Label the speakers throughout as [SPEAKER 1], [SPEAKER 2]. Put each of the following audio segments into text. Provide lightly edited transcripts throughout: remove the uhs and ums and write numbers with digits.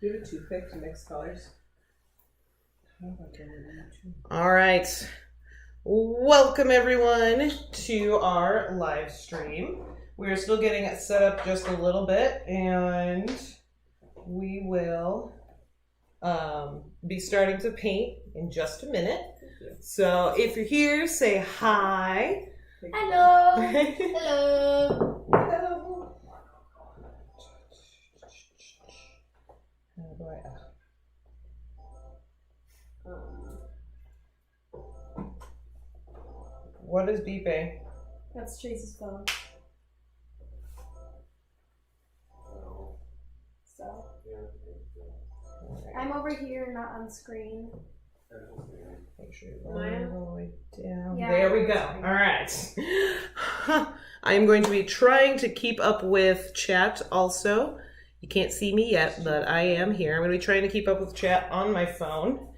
[SPEAKER 1] Do you have a toothpick to mix colors?
[SPEAKER 2] All right. Welcome everyone to our live stream. We're still getting it set up just a little bit, and we will be starting to paint in just a minute. So if you're here, say hi.
[SPEAKER 3] Hello. Hello.
[SPEAKER 2] Hello. How do I? What is beeping?
[SPEAKER 3] That's Tracy's phone. So I'm over here, not on screen.
[SPEAKER 2] Make sure you're all the way down.
[SPEAKER 3] Yeah,
[SPEAKER 2] there we go. All right. I am going to be trying to keep up with chat also. You can't see me yet, but I am here. I'm going to be trying to keep up with chat on my phone.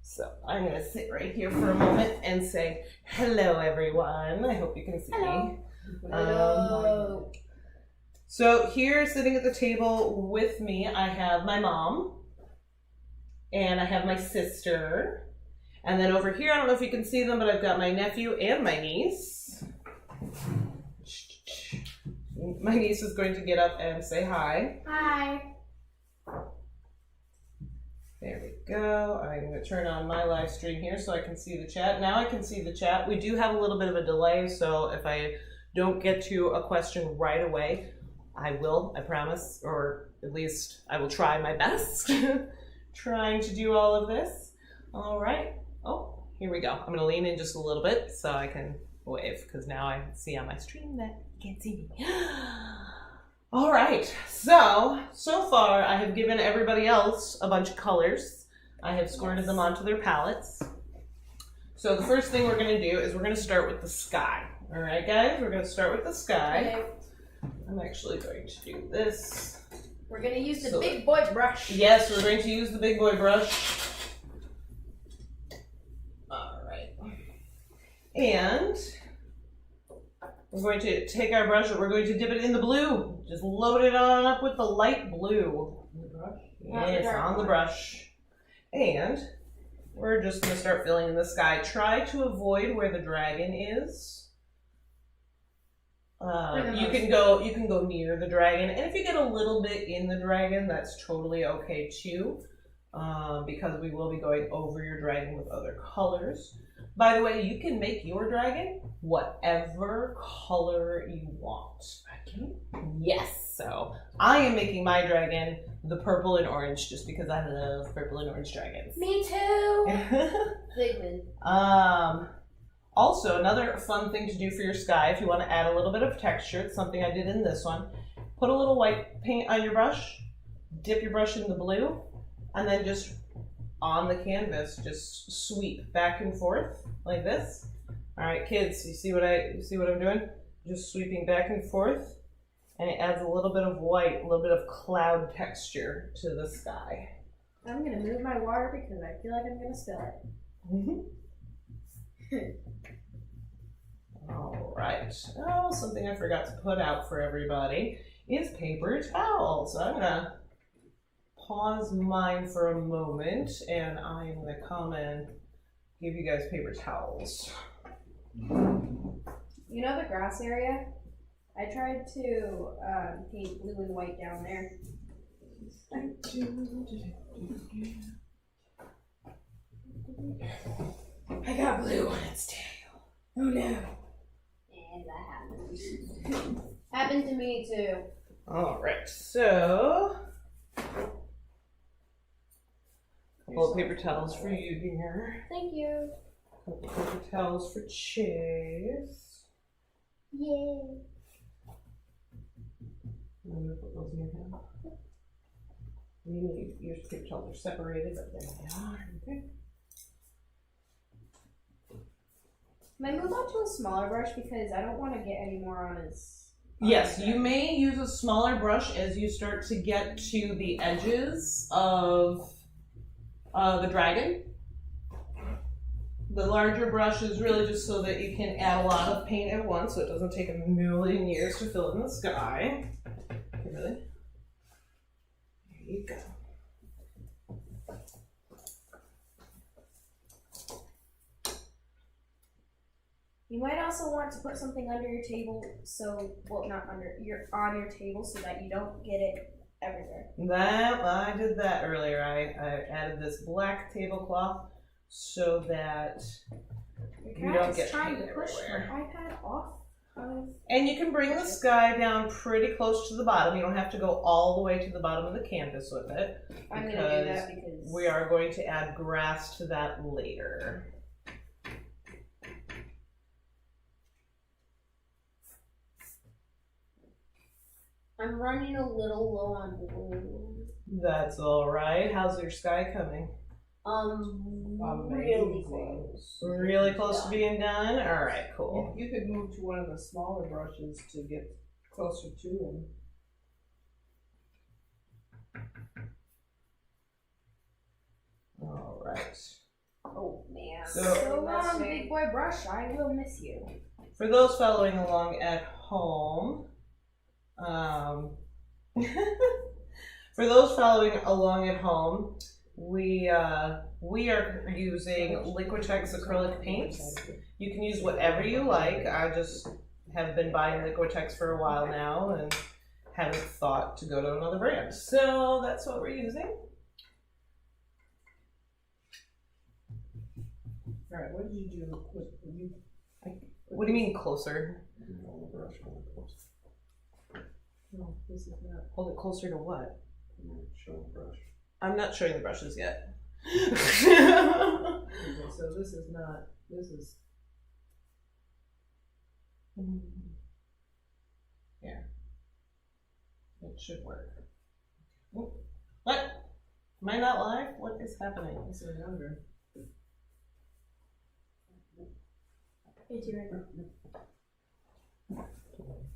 [SPEAKER 2] So I'm going to sit right here for a moment and say, hello, everyone. I hope you can see me.
[SPEAKER 3] Hello.
[SPEAKER 2] So here, sitting at the table with me, I have my mom. And I have my sister. And then over here, I don't know if you can see them, but I've got my nephew and my niece. My niece is going to get up and say hi.
[SPEAKER 3] Hi.
[SPEAKER 2] There we go. I'm going to turn on my live stream here so I can see the chat. Now I can see the chat. We do have a little bit of a delay, so if I don't get to a question right away, I will, I promise, or at least I will try my best. Trying to do all of this. All right. Oh, here we go. I'm going to lean in just a little bit so I can wave, because now I see on my stream that you can't see me. All right. So far I have given everybody else a bunch of colors. I have squirted them onto their palettes. So the first thing we're going to do is we're going to start with the sky. All right, guys? We're going to start with the sky.
[SPEAKER 3] Okay.
[SPEAKER 2] I'm actually going to do this.
[SPEAKER 3] We're gonna use the big boy brush.
[SPEAKER 2] Yes, we're going to use the big boy brush. All right. And we're going to take our brush and we're going to dip it in the blue. Just load it on up with the light blue. On the brush? Yes, on the brush. And we're just going to start filling in the sky. Try to avoid where the dragon is. You can go near the dragon, and if you get a little bit in the dragon, that's totally okay too, because we will be going over your dragon with other colors. By the way, you can make your dragon whatever color you want. Yes, so I am making my dragon the purple and orange just because I love purple and orange dragons.
[SPEAKER 3] Me too.
[SPEAKER 2] Figment. Also, another fun thing to do for your sky, if you want to add a little bit of texture, it's something I did in this one. Put a little white paint on your brush, dip your brush in the blue, and then just on the canvas, just sweep back and forth like this. All right, kids, you see what I'm doing? Just sweeping back and forth, and it adds a little bit of white, a little bit of cloud texture to the sky.
[SPEAKER 3] I'm gonna move my water because I feel like I'm gonna spill it.
[SPEAKER 2] All right. Oh, something I forgot to put out for everybody is paper towels. So I'm gonna pause mine for a moment, and I'm gonna come and give you guys paper towels.
[SPEAKER 3] You know the grass area? I tried to paint blue and white down there. I got blue on its tail. Oh no. And that happened. Happened to me too.
[SPEAKER 2] All right, so a couple of paper towels for you here.
[SPEAKER 3] Thank you.
[SPEAKER 2] A couple of paper towels for Chase.
[SPEAKER 3] Yay.
[SPEAKER 2] I'm gonna put those in your hand. Your paper towels are separated, but there they are. Okay.
[SPEAKER 3] Can I move on to a smaller brush because I don't want to get any more on his...
[SPEAKER 2] Yes, you may use a smaller brush as you start to get to the edges of the dragon. The larger brush is really just so that you can add a lot of paint at once, so it doesn't take a million years to fill in the sky. Okay, really? There you go.
[SPEAKER 3] You might also want to put something under your table, so well, not under. You're on your table so that you don't get it everywhere.
[SPEAKER 2] I did that earlier. I added this black tablecloth so that
[SPEAKER 3] Your
[SPEAKER 2] you
[SPEAKER 3] cat
[SPEAKER 2] don't
[SPEAKER 3] is
[SPEAKER 2] get
[SPEAKER 3] trying to
[SPEAKER 2] paint
[SPEAKER 3] push
[SPEAKER 2] everywhere.
[SPEAKER 3] my iPad off of.
[SPEAKER 2] And you can bring the sky down pretty close to the bottom. You don't have to go all the way to the bottom of the canvas with it.
[SPEAKER 3] I'm gonna do that because
[SPEAKER 2] we are going to add grass to that later.
[SPEAKER 3] I'm running a little low on blue.
[SPEAKER 2] That's all right. How's your sky coming?
[SPEAKER 3] Really close.
[SPEAKER 2] Really close to being done? All right, cool.
[SPEAKER 1] You could move to one of the smaller brushes to get closer to him.
[SPEAKER 2] All right.
[SPEAKER 3] Oh man.
[SPEAKER 2] So
[SPEAKER 3] long, big boy brush. I will miss you.
[SPEAKER 2] for those following along at home, for those following along at home, we are using Liquitex acrylic paints. You can use whatever you like. I just have been buying Liquitex for a while now and haven't thought to go to another brand. So that's what we're using.
[SPEAKER 1] All right, what did you do?
[SPEAKER 2] What do you mean closer?
[SPEAKER 1] No, this is not.
[SPEAKER 2] Hold it closer to what?
[SPEAKER 4] Show the brush.
[SPEAKER 2] I'm not showing the brushes yet.
[SPEAKER 1] Okay, so this is not. This is.
[SPEAKER 2] Yeah. It should work. Oh, what? Am I not live? What is happening?
[SPEAKER 1] This is younger.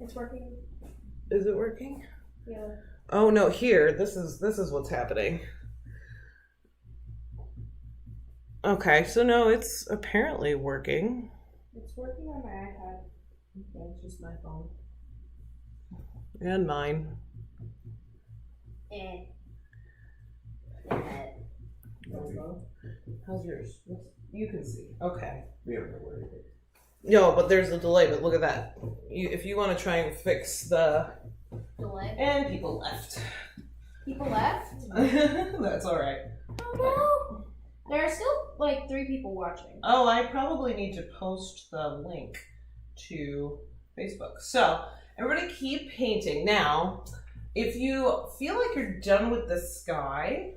[SPEAKER 3] It's working.
[SPEAKER 2] Is it working?
[SPEAKER 3] Yeah.
[SPEAKER 2] Oh no, here. This is what's happening. Okay, so no, it's apparently working.
[SPEAKER 3] It's working on my iPad.
[SPEAKER 1] Okay, it's just my phone.
[SPEAKER 2] And mine. How's yours? You can see. Okay.
[SPEAKER 4] We don't know where it is.
[SPEAKER 2] No, but there's a delay, but look at that. If you want to try and fix the...
[SPEAKER 3] Delay.
[SPEAKER 2] And people left.
[SPEAKER 3] People left?
[SPEAKER 2] That's alright.
[SPEAKER 3] Oh no! There are still like 3 people watching.
[SPEAKER 2] Oh, I probably need to post the link to Facebook. So, everybody keep painting. Now, if you feel like you're done with the sky,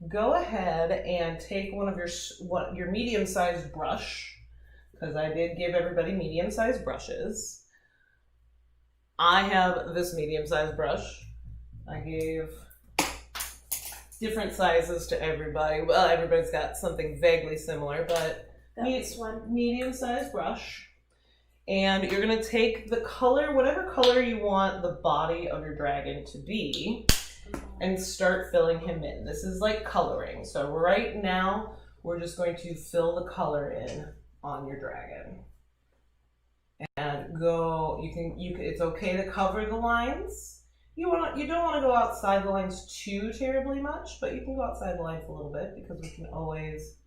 [SPEAKER 2] go ahead and take one of your medium-sized brush, because I did give everybody medium-sized brushes. I have this medium-sized brush. I gave different sizes to everybody. Well, everybody's got something vaguely similar, but
[SPEAKER 3] That's one.
[SPEAKER 2] medium-sized brush. And you're gonna take the color, whatever color you want the body of your dragon to be, and start filling him in. This is like coloring. So right now, we're just going to fill the color in on your dragon. And go, it's okay to cover the lines. You don't want to go outside the lines too terribly much, but you can go outside the lines a little bit because we can always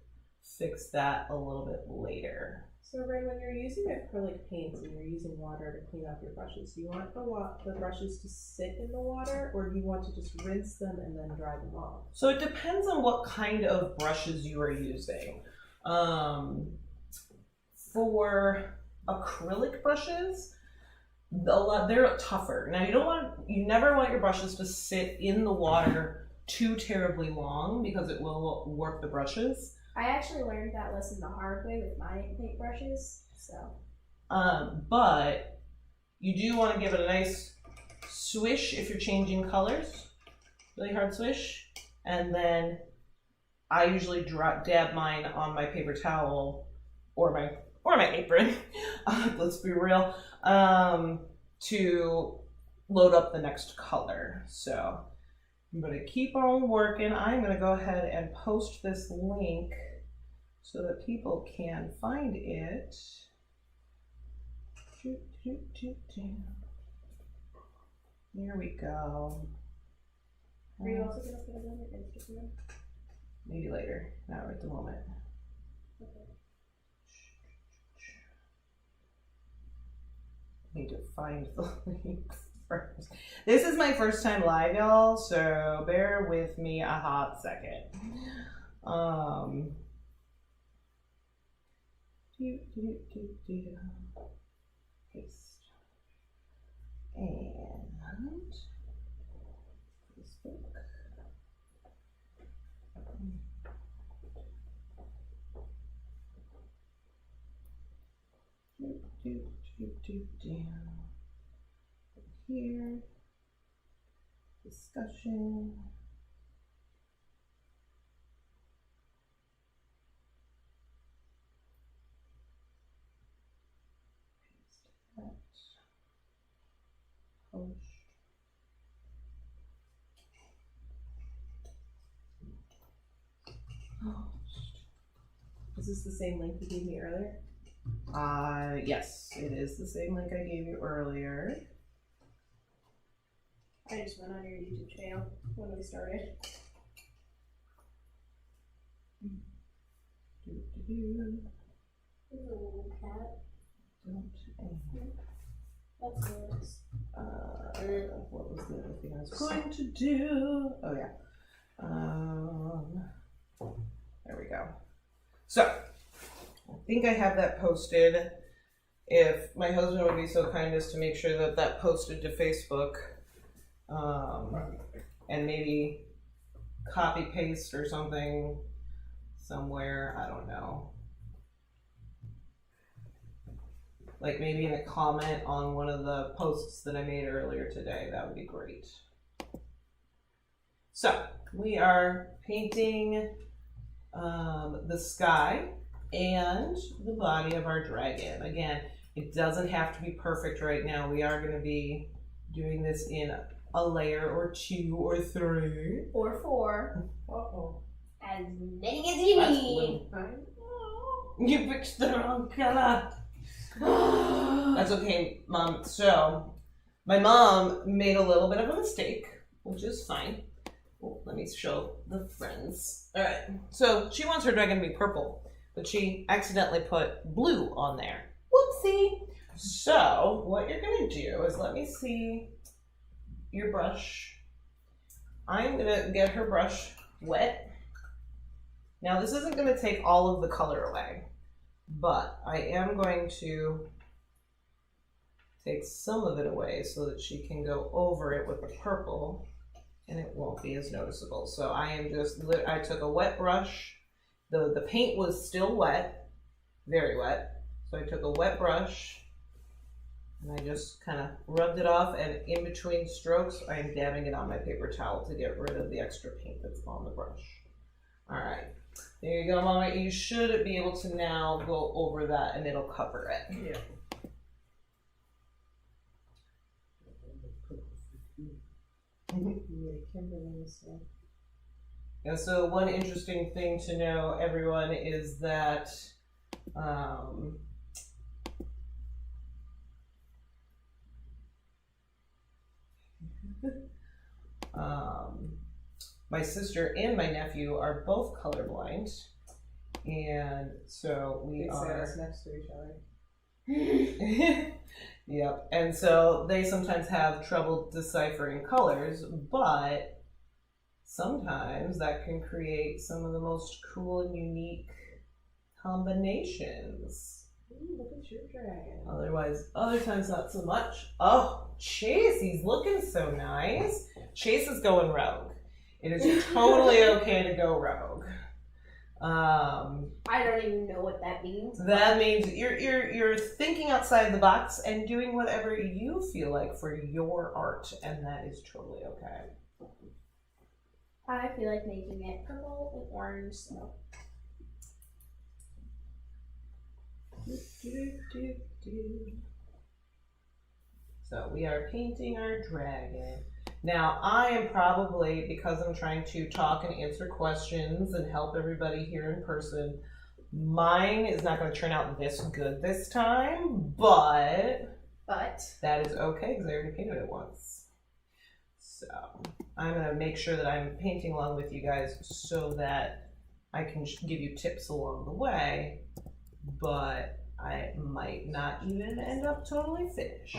[SPEAKER 2] fix that a little bit later.
[SPEAKER 1] So Ray, when you're using acrylic paints and you're using water to clean up your brushes, do you want the brushes to sit in the water, or do you want to just rinse them and then dry them off?
[SPEAKER 2] So it depends on what kind of brushes you are using. For acrylic brushes, they're tougher. Now you never want your brushes to sit in the water too terribly long because it will warp the brushes.
[SPEAKER 3] I actually learned that lesson the hard way with my paint brushes, so.
[SPEAKER 2] But you do want to give it a nice swish if you're changing colors. Really hard swish. And then I usually dab mine on my paper towel or my apron, let's be real, to load up the next color. So I'm going to keep on working. I'm going to go ahead and post this link so that people can find it. There we go.
[SPEAKER 3] Are you also going to put it on your Instagram?
[SPEAKER 2] Maybe later, not right at the moment.
[SPEAKER 3] Okay.
[SPEAKER 2] need to find the link first. This is my first time live, y'all, so bear with me a hot second. Paste. And Facebook. Here, discussion. Paste that. Post.
[SPEAKER 1] Is this the same link you gave me earlier?
[SPEAKER 2] Yes, it is the same link I gave you earlier.
[SPEAKER 1] I just went on your YouTube channel when we started.
[SPEAKER 3] Little cat.
[SPEAKER 2] Don't.
[SPEAKER 3] That's nice.
[SPEAKER 2] What was the other thing I was going to do? Oh yeah. There we go. So, I think I have that posted. If my husband would be so kind as to make sure that that posted to Facebook, and maybe copy paste or something somewhere, I don't know. Like maybe in a comment on one of the posts that I made earlier today, that would be great. So, we are painting the sky and the body of our dragon. Again, it doesn't have to be perfect right now. We are going to be doing this in a layer or 2 or 3.
[SPEAKER 3] Or 4.
[SPEAKER 1] Uh-oh.
[SPEAKER 3] As many as you
[SPEAKER 2] That's
[SPEAKER 3] need.
[SPEAKER 2] blue. You picked the wrong color. That's okay, Mom. So, my mom made a little bit of a mistake, which is fine. Oh, let me show the friends. All right. So she wants her dragon to be purple, but she accidentally put blue on there. Whoopsie. So what you're going to do is, let me see your brush. I'm going to get her brush wet. Now this isn't going to take all of the color away, but I am going to take some of it away so that she can go over it with the purple. And it won't be as noticeable. So I am just, I took a wet brush. The paint was still wet, very wet. So I took a wet brush and I just kind of rubbed it off, and in between strokes, I am dabbing it on my paper towel to get rid of the extra paint that's on the brush. All right, there you go, Mama. You should be able to now go over that and it'll cover it.
[SPEAKER 1] Yeah.
[SPEAKER 2] And so one interesting thing to know, everyone, is that my sister and my nephew are both colorblind, and so we are
[SPEAKER 1] next to each other.
[SPEAKER 2] Yep, and so they sometimes have trouble deciphering colors, but sometimes that can create some of the most cool and unique combinations.
[SPEAKER 1] Ooh, look at your dragon.
[SPEAKER 2] Other times not so much. Oh, Chase, he's looking so nice. Chase is going rogue. It is totally okay to go rogue.
[SPEAKER 3] I don't even know what that means.
[SPEAKER 2] That means you're thinking outside the box and doing whatever you feel like for your art, and that is totally okay.
[SPEAKER 3] I feel like making it purple and orange, so.
[SPEAKER 2] So we are painting our dragon. Now I am probably, because I'm trying to talk and answer questions and help everybody here in person, mine is not going to turn out this good this time, but that is okay because I already painted it once. So I'm going to make sure that I'm painting along with you guys so that I can give you tips along the way, but I might not even end up totally finished.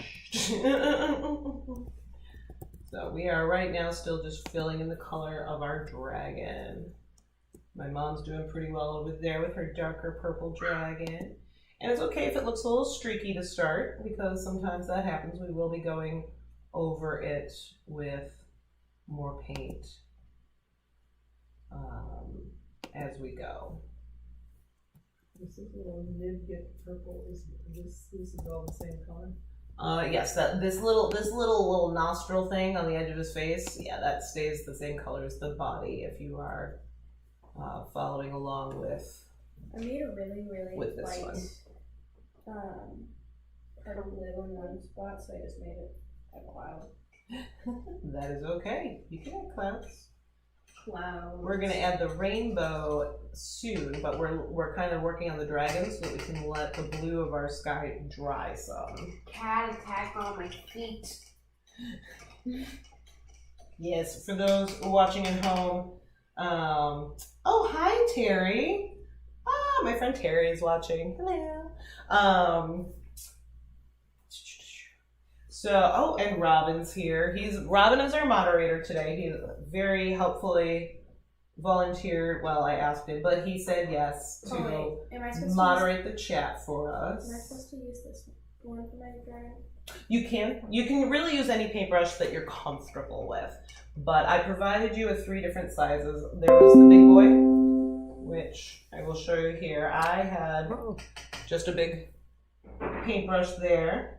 [SPEAKER 2] So we are right now still just filling in the color of our dragon. My mom's doing pretty well over there with her darker purple dragon. And it's okay if it looks a little streaky to start, because sometimes that happens. We will be going over it with more paint as we go.
[SPEAKER 1] This is a little nib-get purple. This is all the same color.
[SPEAKER 2] Yes, this little nostril thing on the edge of his face, yeah, that stays the same color as the body if you are following along with.
[SPEAKER 3] I made a really
[SPEAKER 2] with this
[SPEAKER 3] light purple blue in one spot, so I just made it a cloud.
[SPEAKER 2] That is okay. You can add clouds.
[SPEAKER 3] Cloud.
[SPEAKER 2] We're gonna add the rainbow soon, but we're kind of working on the dragon so that we can let the blue of our sky dry some.
[SPEAKER 3] Cat attack on my feet.
[SPEAKER 2] Yes, for those watching at home. Oh, hi Terry. My friend Terry is watching. Hello. So, and Robin's here. Robin is our moderator today. He very helpfully volunteered. Well, I asked him, but he said yes to moderate the chat for us.
[SPEAKER 3] Am I supposed to use this one for my dragon?
[SPEAKER 2] You can really use any paintbrush that you're comfortable with. But I provided you with 3 different sizes. There was the big boy, which I will show you here. I had just a big paintbrush there.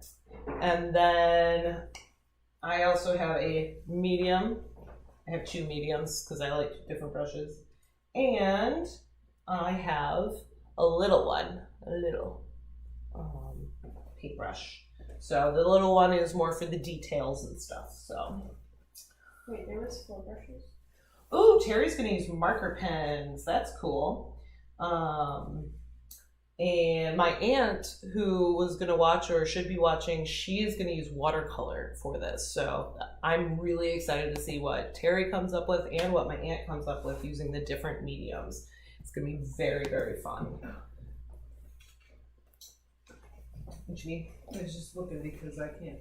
[SPEAKER 2] And then I also have a medium. I have 2 mediums because I like different brushes. And I have a little one, paintbrush. So the little one is more for the details and stuff, so.
[SPEAKER 3] Wait, there was 4 brushes?
[SPEAKER 2] Ooh, Terry's gonna use marker pens. That's cool. And my aunt, who was gonna watch or should be watching, she is gonna use watercolor for this. So I'm really excited to see what Terry comes up with and what my aunt comes up with using the different mediums. It's gonna be very, very fun. What you need?
[SPEAKER 1] I was just looking because I'm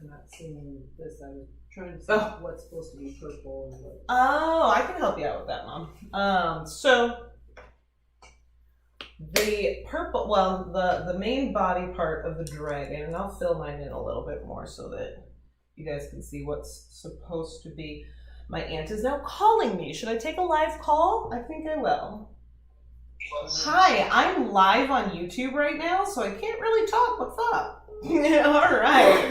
[SPEAKER 1] not seeing this. I was trying to see what's supposed to be purple and what.
[SPEAKER 2] Oh, I can help you out with that, Mom. So the purple, well, the main body part of the dragon, and I'll fill mine in a little bit more so that you guys can see what's supposed to be. My aunt is now calling me. Should I take a live call? I think I will. Hi, I'm live on YouTube right now, so I can't really talk. What's up? All right.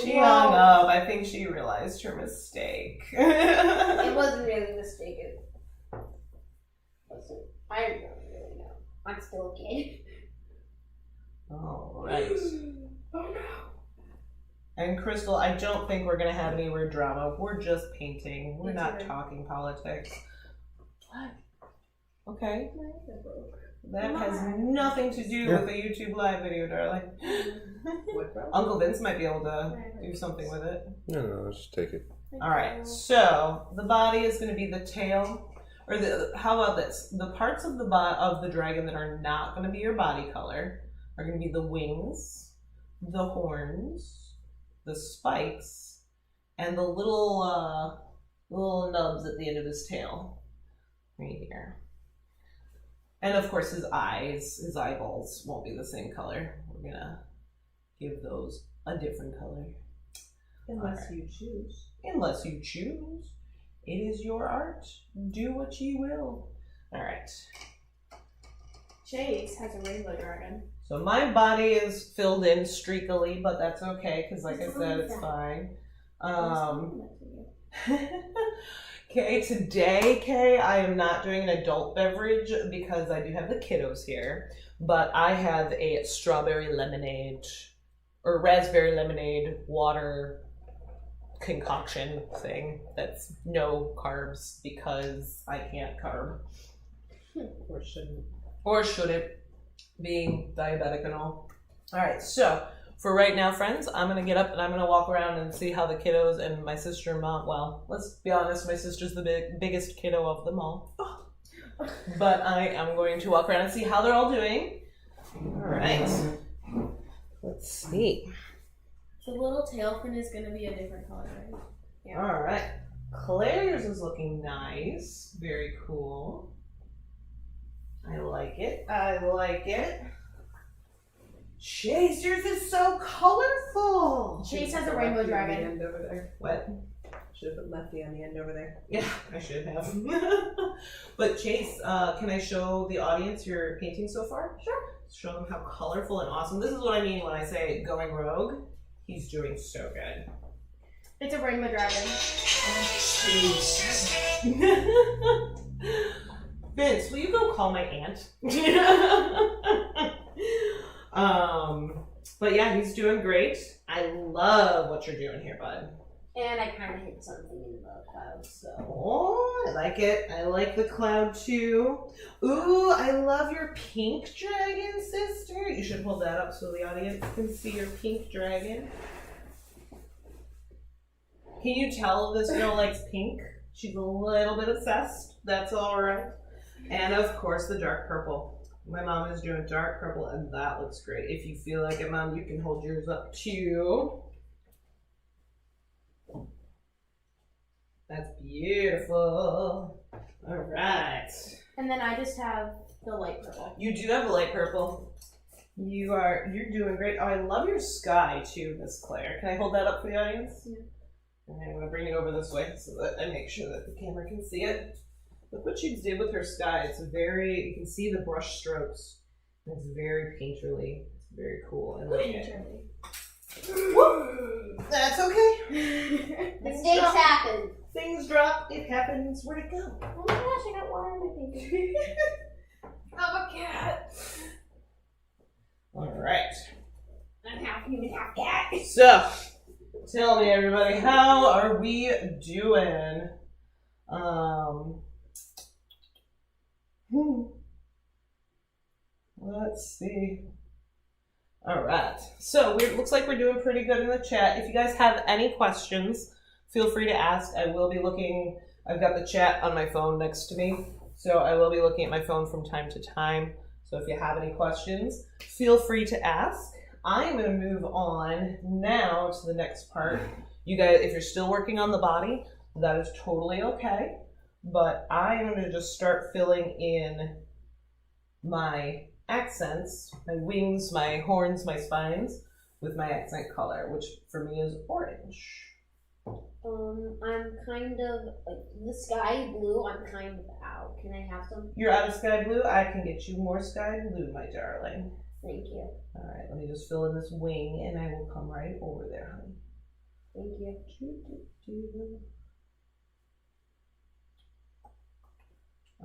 [SPEAKER 2] She hung up. I think she realized her mistake.
[SPEAKER 3] It wasn't really a mistake. I don't really know. I'm still a kid.
[SPEAKER 2] All right.
[SPEAKER 3] Oh no.
[SPEAKER 2] And Crystal, I don't think we're going to have any weird drama. We're just painting. We're not talking politics. What? Okay. That has nothing to do with a YouTube live video, darling. Uncle Vince might be able to do something with it.
[SPEAKER 4] No, just take it.
[SPEAKER 2] All right. So the body is going to be the tail. Or how about this? The parts of the dragon that are not going to be your body color are going to be the wings, the horns, the spikes, and the little nubs at the end of his tail, right here. And of course, his eyeballs won't be the same color. We're gonna give those a different color.
[SPEAKER 1] Unless you choose.
[SPEAKER 2] Unless you choose. It is your art. Do what you will. All right.
[SPEAKER 3] Chase has a rainbow dragon.
[SPEAKER 2] So my body is filled in streakily, but that's okay because, like I said, it's fine. Okay, today, Kay, I am not doing an adult beverage because I do have the kiddos here, but I have a strawberry lemonade or raspberry lemonade water concoction thing that's no carbs because I can't carb.
[SPEAKER 1] Or shouldn't.
[SPEAKER 2] Or shouldn't, being diabetic and all. All right, so for right now, friends, I'm going to get up and I'm going to walk around and see how the kiddos and my sister and mom, well, let's be honest, my sister's the biggest kiddo of them all. but I am going to walk around and see how they're all doing. All right. Let's see.
[SPEAKER 5] The little tail fin is gonna be a different color, right?
[SPEAKER 2] Yeah. All right. Claire's is looking nice. Very cool. I like it. I like it. Chase, yours is so colorful.
[SPEAKER 5] Chase has a rainbow
[SPEAKER 1] Lefty on the
[SPEAKER 5] dragon.
[SPEAKER 1] end over there.
[SPEAKER 2] What?
[SPEAKER 1] Should have put Lefty on the end over there.
[SPEAKER 2] Yeah, I should have. But Chase, can I show the audience your painting so far? Sure. Show them how colorful and awesome. This is what I mean when I say going rogue. He's doing so good.
[SPEAKER 5] It's a rainbow dragon.
[SPEAKER 2] Vince, will you go call my aunt? But yeah, he's doing great. I love what you're doing here, bud.
[SPEAKER 3] And I kind of hit something in the cloud, so.
[SPEAKER 2] Oh, I like it. I like the cloud too. Ooh, I love your pink dragon, sister. You should hold that up so the audience can see your pink dragon. Can you tell this girl likes pink? She's a little bit obsessed. That's all right. And of course, the dark purple. My mom is doing dark purple, and that looks great. If you feel like it, Mom, you can hold yours up too. That's beautiful. All right.
[SPEAKER 5] And then I just have the light purple.
[SPEAKER 2] You do have a light purple. You're doing great. Oh, I love your sky too, Miss Claire. Can I hold that up for the audience?
[SPEAKER 5] Yeah.
[SPEAKER 2] Okay, I'm gonna bring it over this way so that I make sure that the camera can see it. Look what she did with her sky. It's very, you can see the brush strokes. It's very painterly. It's very cool. I like it. Woo! That's okay.
[SPEAKER 3] Mistakes happen.
[SPEAKER 2] Things drop. It happens. Where'd it go?
[SPEAKER 3] Oh my gosh, I got water on my painting.
[SPEAKER 2] I'm a cat. All right.
[SPEAKER 3] I'm half human, half cat.
[SPEAKER 2] So, tell me, everybody, how are we doing? Let's see. All right. So it looks like we're doing pretty good in the chat. If you guys have any questions, feel free to ask. I will be looking. I've got the chat on my phone next to me, so I will be looking at my phone from time to time. So if you have any questions, feel free to ask. I'm going to move on now to the next part. You guys, if you're still working on the body, that is totally okay. But I'm going to just start filling in my accents, my wings, my horns, my spines with my accent color, which for me is orange.
[SPEAKER 3] I'm kind of like the sky blue. I'm kind of out. Can I have some?
[SPEAKER 2] You're out of sky blue? I can get you more sky blue, my darling.
[SPEAKER 3] Thank you.
[SPEAKER 2] All right, let me just fill in this wing and I will come right over there, honey.
[SPEAKER 3] Thank you.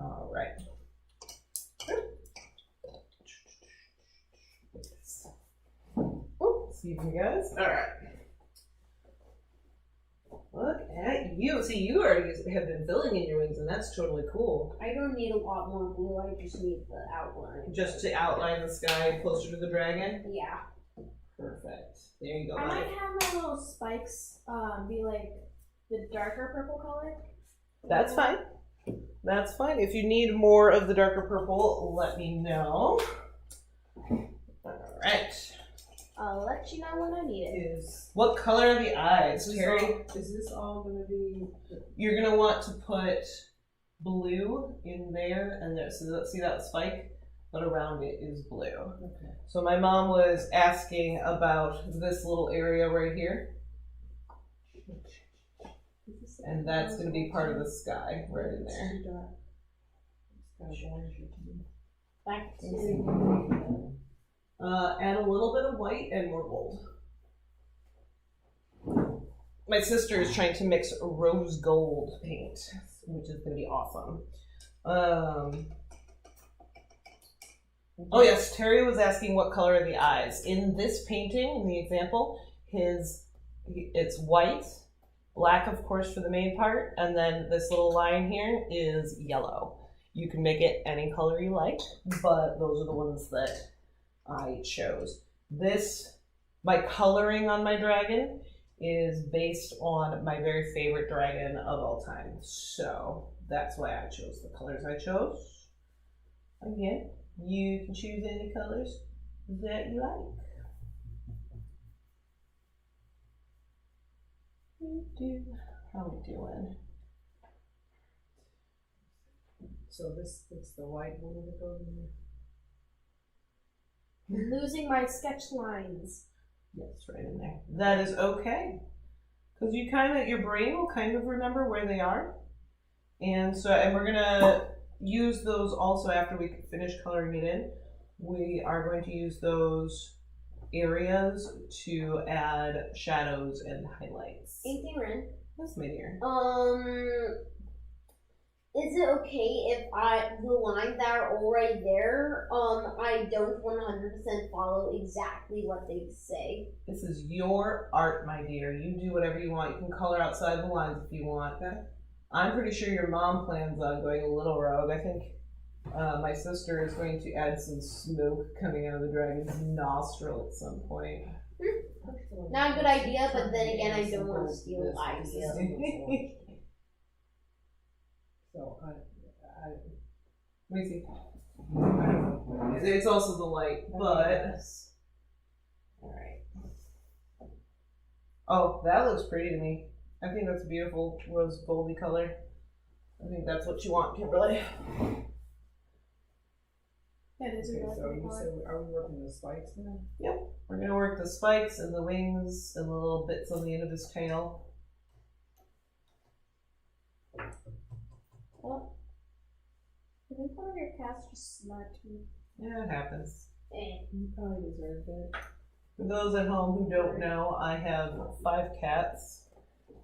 [SPEAKER 2] All right. Oh, see you guys. All right. Look at you. See, you already have been filling in your wings, and that's totally cool.
[SPEAKER 3] I don't need a lot more blue. I just need the outline.
[SPEAKER 2] Just to outline the sky closer to the dragon?
[SPEAKER 3] Yeah.
[SPEAKER 2] Perfect. There you go.
[SPEAKER 5] I might have my little spikes be like the darker purple color.
[SPEAKER 2] That's fine. That's fine. If you need more of the darker purple, let me know. All right.
[SPEAKER 5] I'll let you know when I need it.
[SPEAKER 2] What color are the eyes, Terry?
[SPEAKER 1] Is this all going to be?
[SPEAKER 2] You're gonna want to put blue in there, and there. So see that spike, but around it is blue.
[SPEAKER 1] Okay.
[SPEAKER 2] So my mom was asking about this little area right here, and that's gonna be part of the sky right in there.
[SPEAKER 3] Back to
[SPEAKER 2] Add a little bit of white and more gold. My sister is trying to mix rose gold paint, which is going to be awesome. Oh yes, Terry was asking what color are the eyes. In this painting, in the example, it's white, black of course for the main part, and then this little line here is yellow. You can make it any color you like, but those are the ones that I chose. My coloring on my dragon is based on my very favorite dragon of all time. So that's why I chose the colors I chose. Again, you can choose any colors that you like. How we doing?
[SPEAKER 1] So this is the white one that goes in there.
[SPEAKER 5] Losing my sketch lines.
[SPEAKER 2] Yes, right in there. That is okay. Because you kind of, your brain will kind of remember where they are. And so, and we're gonna use those also after we finish coloring it in. We are going to use those areas to add shadows and highlights.
[SPEAKER 3] Anything, Ren?
[SPEAKER 2] Yes, my dear.
[SPEAKER 3] Is it okay if the lines that are already there, I don't 100% follow exactly what they say?
[SPEAKER 2] This is your art, my dear. You do whatever you want. You can color outside the lines if you want.
[SPEAKER 1] Okay.
[SPEAKER 2] I'm pretty sure your mom plans on going a little rogue. I think my sister is going to add some smoke coming out of the dragon's nostril at some point.
[SPEAKER 3] Not a good idea, but then again, I don't want to steal ideas.
[SPEAKER 1] So
[SPEAKER 2] Let me see. It's also the light, but alright. Oh, that looks pretty to me. I think that's a beautiful rose goldy color. I think that's what you want, Kimberly.
[SPEAKER 5] That is a
[SPEAKER 1] okay,
[SPEAKER 5] really
[SPEAKER 1] so
[SPEAKER 5] pretty
[SPEAKER 1] you
[SPEAKER 5] color.
[SPEAKER 1] said, are we working the spikes now?
[SPEAKER 2] Yep. We're gonna work the spikes and the wings and the little bits on the end of his tail.
[SPEAKER 5] Oh. I think one of your cats just smacked me.
[SPEAKER 2] Yeah, it happens.
[SPEAKER 1] You probably deserved it.
[SPEAKER 2] For those at home who don't know, I have 5 cats.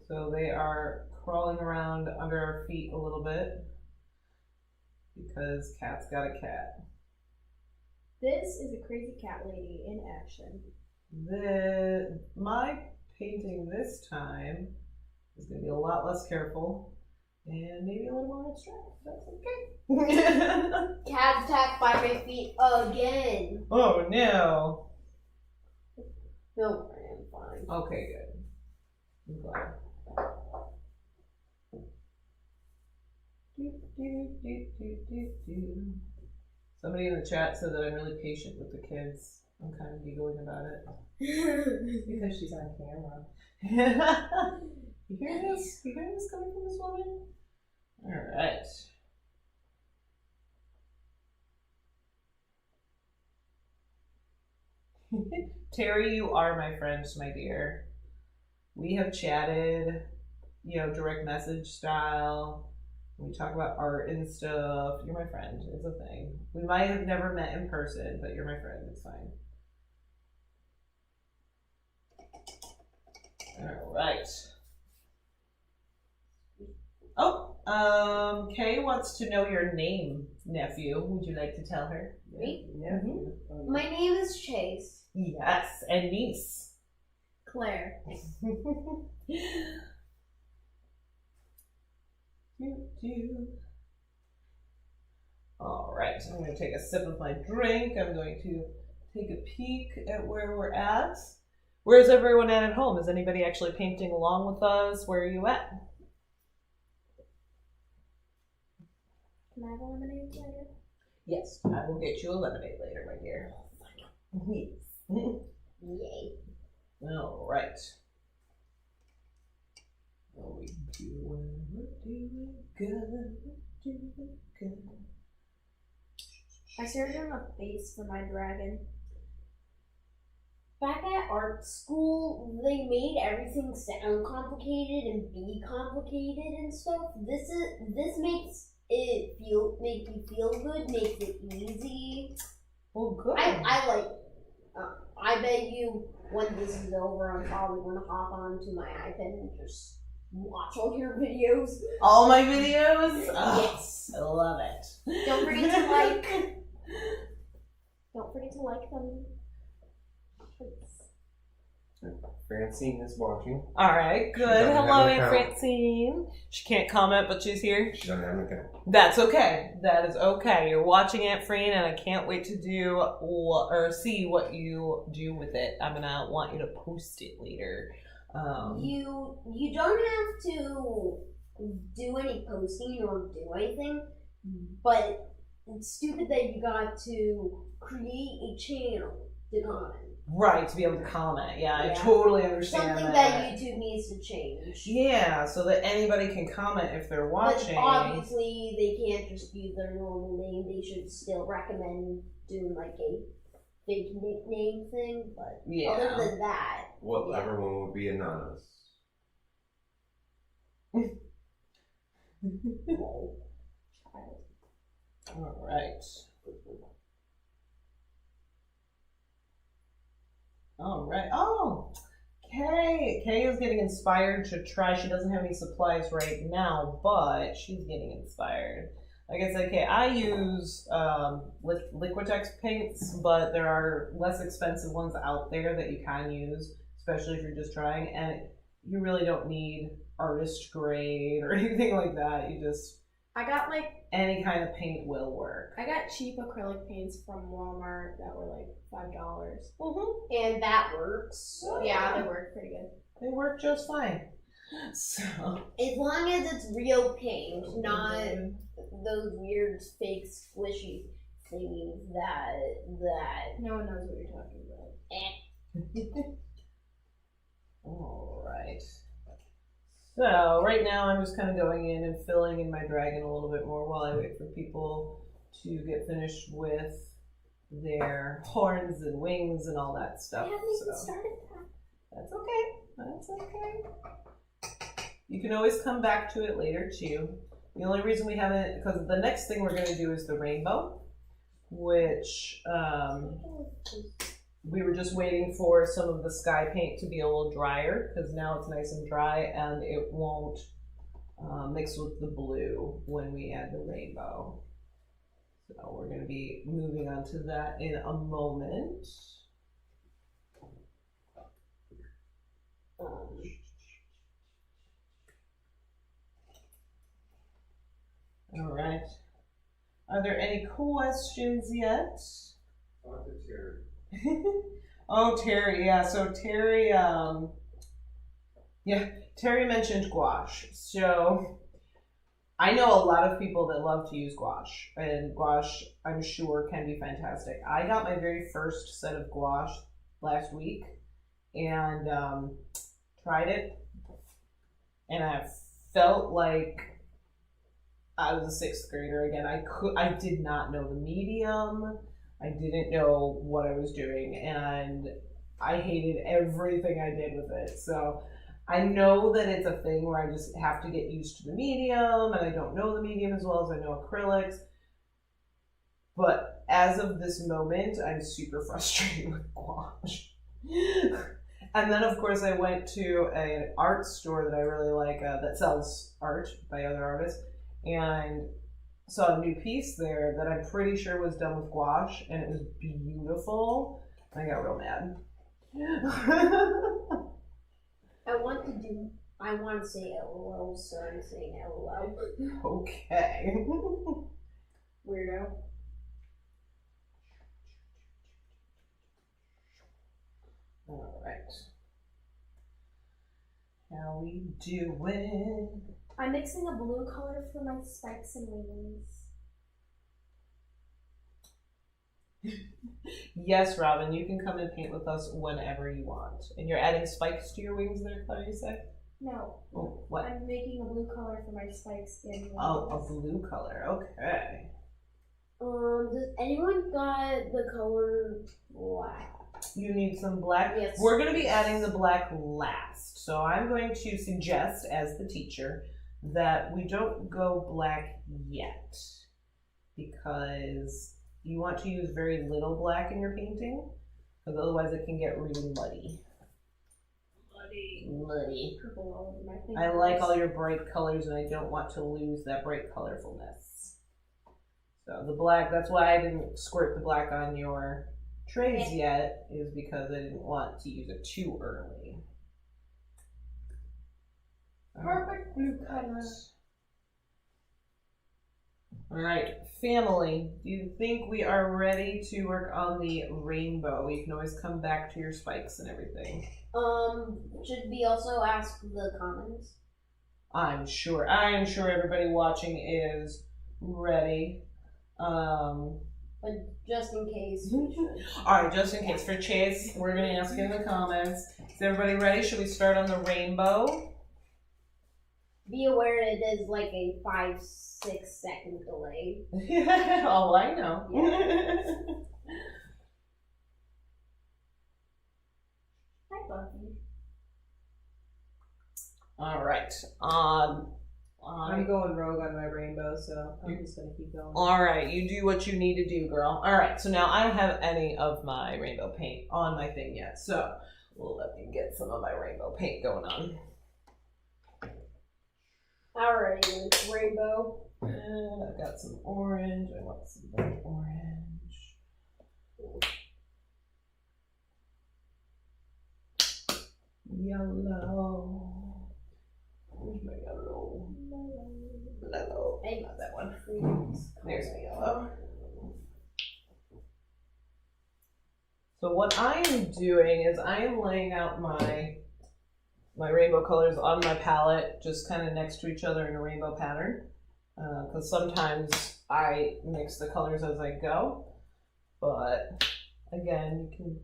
[SPEAKER 2] So they are crawling around under our feet a little bit because Cat's got a cat.
[SPEAKER 5] This is a crazy cat lady in action.
[SPEAKER 2] My painting this time is going to be a lot less careful and maybe a little more abstract. That's okay.
[SPEAKER 3] Cat attacked by my feet again.
[SPEAKER 2] Oh no.
[SPEAKER 3] No, I'm fine.
[SPEAKER 2] Okay, good. I'm glad. Somebody in the chat said that I'm really patient with the kids. I'm kind of giggling about it.
[SPEAKER 1] It's because she's on camera.
[SPEAKER 2] You hear this? You hear this coming from this woman? Alright. Terry, you are my friend, my dear. We have chatted, direct message style. We talk about art and stuff. You're my friend. It's a thing. We might have never met in person, but you're my friend. It's fine. All right. Oh, Kay wants to know your name, nephew. Would you like to tell her?
[SPEAKER 3] Me?
[SPEAKER 1] Yeah.
[SPEAKER 3] My name is Chase.
[SPEAKER 2] Yes, and niece.
[SPEAKER 5] Claire.
[SPEAKER 2] All right, so I'm going to take a sip of my drink. I'm going to take a peek at where we're at. Where's everyone at home? Is anybody actually painting along with us? Where are you at?
[SPEAKER 5] Can I have a lemonade later?
[SPEAKER 2] Yes, I will get you a lemonade later, my dear. Yes.
[SPEAKER 3] Yay.
[SPEAKER 2] All right. What are we doing? We're doing good. We're doing good.
[SPEAKER 5] I started on a face for my dragon.
[SPEAKER 3] Back at art school, they made everything sound complicated and be complicated and stuff. This makes make you feel good, makes it easy.
[SPEAKER 2] Well, good.
[SPEAKER 3] I like. I bet you when this is over, I'm probably gonna hop onto my iPad and just watch all your videos.
[SPEAKER 2] All my videos?
[SPEAKER 3] Yes.
[SPEAKER 2] I love it.
[SPEAKER 5] Don't forget to like. Don't forget to like them.
[SPEAKER 4] Francine is watching.
[SPEAKER 2] All right, good.
[SPEAKER 4] doesn't have
[SPEAKER 2] Hello,
[SPEAKER 4] an
[SPEAKER 2] Aunt
[SPEAKER 4] account.
[SPEAKER 2] Francine. She can't comment, but she's here.
[SPEAKER 4] She doesn't have an account.
[SPEAKER 2] That's okay. That is okay. You're watching Aunt Freen, and I can't wait to do or see what you do with it. I'm gonna want you to post it later.
[SPEAKER 3] You don't have to do any posting or do anything, but it's stupid that you got to create a channel to comment.
[SPEAKER 2] Right, to be able to comment. Yeah, I
[SPEAKER 3] Yeah.
[SPEAKER 2] totally understand
[SPEAKER 3] Something that YouTube needs to change.
[SPEAKER 2] Yeah, so that anybody can comment if they're watching.
[SPEAKER 3] But obviously, they can't just use their normal name. They should still recommend doing like a fake nickname thing. But
[SPEAKER 2] Yeah.
[SPEAKER 3] other than that,
[SPEAKER 4] Well,
[SPEAKER 3] yeah.
[SPEAKER 4] everyone would be anonymous.
[SPEAKER 2] All right. All right. Oh, Kay. Kay is getting inspired to try. She doesn't have any supplies right now, but she's getting inspired. Like I said, Kay, I use Liquitex paints, but there are less expensive ones out there that you can use, especially if you're just trying. And you really don't need artist grade or anything like that. You just
[SPEAKER 5] I got like
[SPEAKER 2] any kind of paint will work.
[SPEAKER 5] I got cheap acrylic paints from Walmart that were like $5.
[SPEAKER 3] And that works.
[SPEAKER 5] Yeah, they work pretty good.
[SPEAKER 2] They work just fine. So
[SPEAKER 3] As long as it's real paint, not those weird fake squishy thingies that
[SPEAKER 5] No one knows what you're talking about.
[SPEAKER 2] all right. So right now I'm just kind of going in and filling in my dragon a little bit more while I wait for people to get finished with their horns and wings and all that
[SPEAKER 5] I
[SPEAKER 2] stuff.
[SPEAKER 5] haven't even
[SPEAKER 2] So
[SPEAKER 5] started that.
[SPEAKER 2] that's okay. That's okay. You can always come back to it later too. The only reason we haven't, because the next thing we're going to do is the rainbow, which we were just waiting for some of the sky paint to be a little drier, because now it's nice and dry and it won't mix with the blue when we add the rainbow. So we're going to be moving on to that in a moment. All right. Are there any questions yet?
[SPEAKER 4] Talk to Terry.
[SPEAKER 2] Oh, Terry, yeah. So Terry, Terry mentioned gouache. So I know a lot of people that love to use gouache, and gouache, I'm sure, can be fantastic. I got my very first set of gouache last week and tried it, and I felt like I was a sixth grader again. I did not know the medium. I didn't know what I was doing, and I hated everything I did with it. So I know that it's a thing where I just have to get used to the medium, and I don't know the medium as well as I know acrylics. But as of this moment, I'm super frustrated with gouache. And then, of course, I went to an art store that I really like that sells art by other artists, and saw a new piece there that I'm pretty sure was done with gouache, and it was beautiful. I got real mad.
[SPEAKER 3] I want to say LOL, so I'm saying LOL.
[SPEAKER 2] Okay.
[SPEAKER 5] Weirdo.
[SPEAKER 2] All right. How we doing?
[SPEAKER 5] I'm mixing a blue color for my spikes and wings.
[SPEAKER 2] Yes, Robin, you can come and paint with us whenever you want. And you're adding spikes to your wings there, Claire, you said?
[SPEAKER 5] No.
[SPEAKER 2] Oh, what?
[SPEAKER 5] I'm making a blue color for my spikes and wings.
[SPEAKER 2] Oh, a blue color. Okay.
[SPEAKER 3] Does anyone got the color black?
[SPEAKER 2] You need some black?
[SPEAKER 3] Yes.
[SPEAKER 2] We're going to be adding the black last. So I'm going to suggest, as the teacher, that we don't go black yet. Because you want to use very little black in your painting. Because otherwise it can get really muddy. Muddy.
[SPEAKER 5] Purple all over my fingers.
[SPEAKER 2] I like all your bright colors and I don't want to lose that bright colorfulness. So the black, that's why I didn't squirt the black on your trays yet, is because I didn't want to use it too early.
[SPEAKER 5] Perfect blue color.
[SPEAKER 2] Alright, family, do you think we are ready to work on the rainbow? You can always come back to your spikes and everything.
[SPEAKER 3] Should we also ask the comments?
[SPEAKER 2] I am sure everybody watching is ready.
[SPEAKER 3] But just in case.
[SPEAKER 2] All right, just in case for Chase, we're gonna ask in the comments. Is everybody ready? Should we start on the rainbow?
[SPEAKER 3] Be aware it is like a 5-6 second delay.
[SPEAKER 2] Oh, I know.
[SPEAKER 5] Hi, Buffy.
[SPEAKER 2] All right.
[SPEAKER 1] I'm going rogue on my rainbow, so I'm just gonna keep going.
[SPEAKER 2] All right, you do what you need to do, girl. All right, so now I don't have any of my rainbow paint on my thing yet, so let me get some of my rainbow paint going on.
[SPEAKER 3] Alright, it's rainbow.
[SPEAKER 2] And I've got some orange. I want some bright orange. Yellow. Where's my yellow? Yellow.
[SPEAKER 3] Hey,
[SPEAKER 2] Not that one. There's my yellow. So what I am doing is I am laying out my rainbow colors on my palette, just kind of next to each other in a rainbow pattern. Because sometimes I mix the colors as I go. But again, you can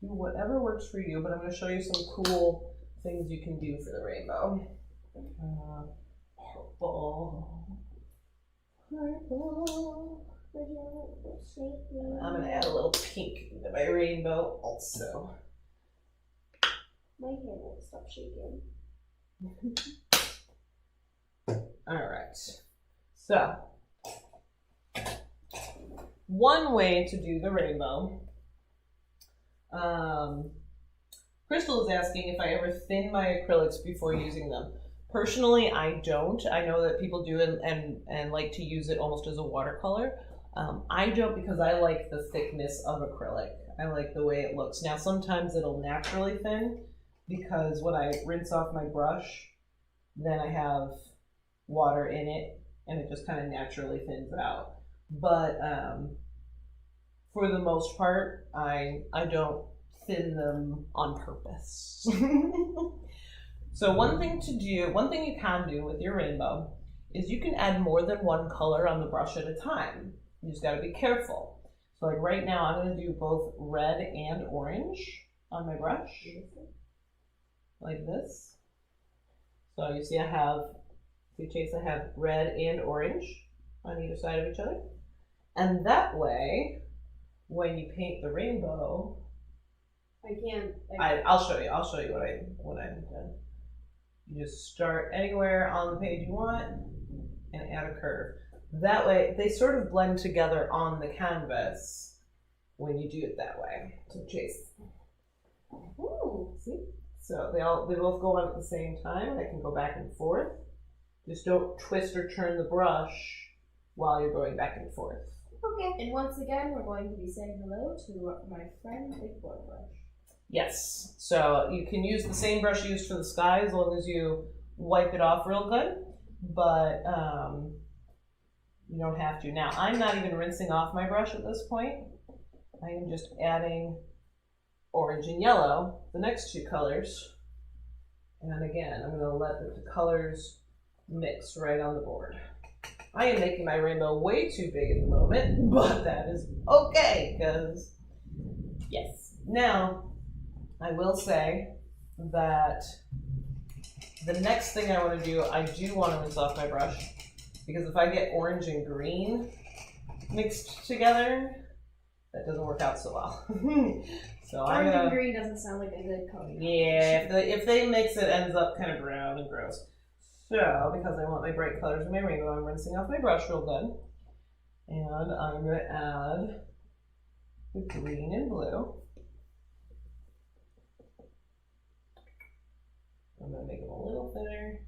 [SPEAKER 2] do whatever works for you, but I'm going to show you some cool things you can do for the rainbow. Purple. I'm going to add a little pink into my rainbow also.
[SPEAKER 3] My hand won't stop shaking.
[SPEAKER 2] Alright, so one way to do the rainbow, Crystal is asking if I ever thin my acrylics before using them. Personally, I don't. I know that people do and like to use it almost as a watercolor. I don't, because I like the thickness of acrylic. I like the way it looks. Now sometimes it'll naturally thin because when I rinse off my brush, then I have water in it and it just kind of naturally thins out. But for the most part, I don't thin them on purpose. So one thing you can do with your rainbow is you can add more than one color on the brush at a time. You just got to be careful. So like right now, I'm going to do both red and orange on my brush, like this. So you see Chase, I have red and orange on either side of each other. And that way, when you paint the rainbow, I'll show you what I've done. You just start anywhere on the page you want and add a curve. That way, they sort of blend together on the canvas when you do it that way. So Chase. Ooh, see? So they both go on at the same time. They can go back and forth. Just don't twist or turn the brush while you're going back and forth.
[SPEAKER 5] Okay. And once again, we're going to be saying hello to my friend Big Boy Brush.
[SPEAKER 2] Yes. So you can use the same brush you used for the sky as long as you wipe it off real good. But you don't have to. Now, I'm not even rinsing off my brush at this point. I am just adding orange and yellow, the next two colors. And again, I'm going to let the colors mix right on the board. I am making my rainbow way too big at the moment, but that is okay, because yes. Now, I will say that the next thing I want to do, I do want to rinse off my brush, because if I get orange and green mixed together, that doesn't work out so well. So
[SPEAKER 5] Orange and green doesn't sound like a good color.
[SPEAKER 2] Yeah, if they mix, it ends up kind of brown and gross. So, because I want my bright colors in my rainbow, I'm rinsing off my brush real good. And I'm going to add the green and blue. I'm going to make them a little thinner.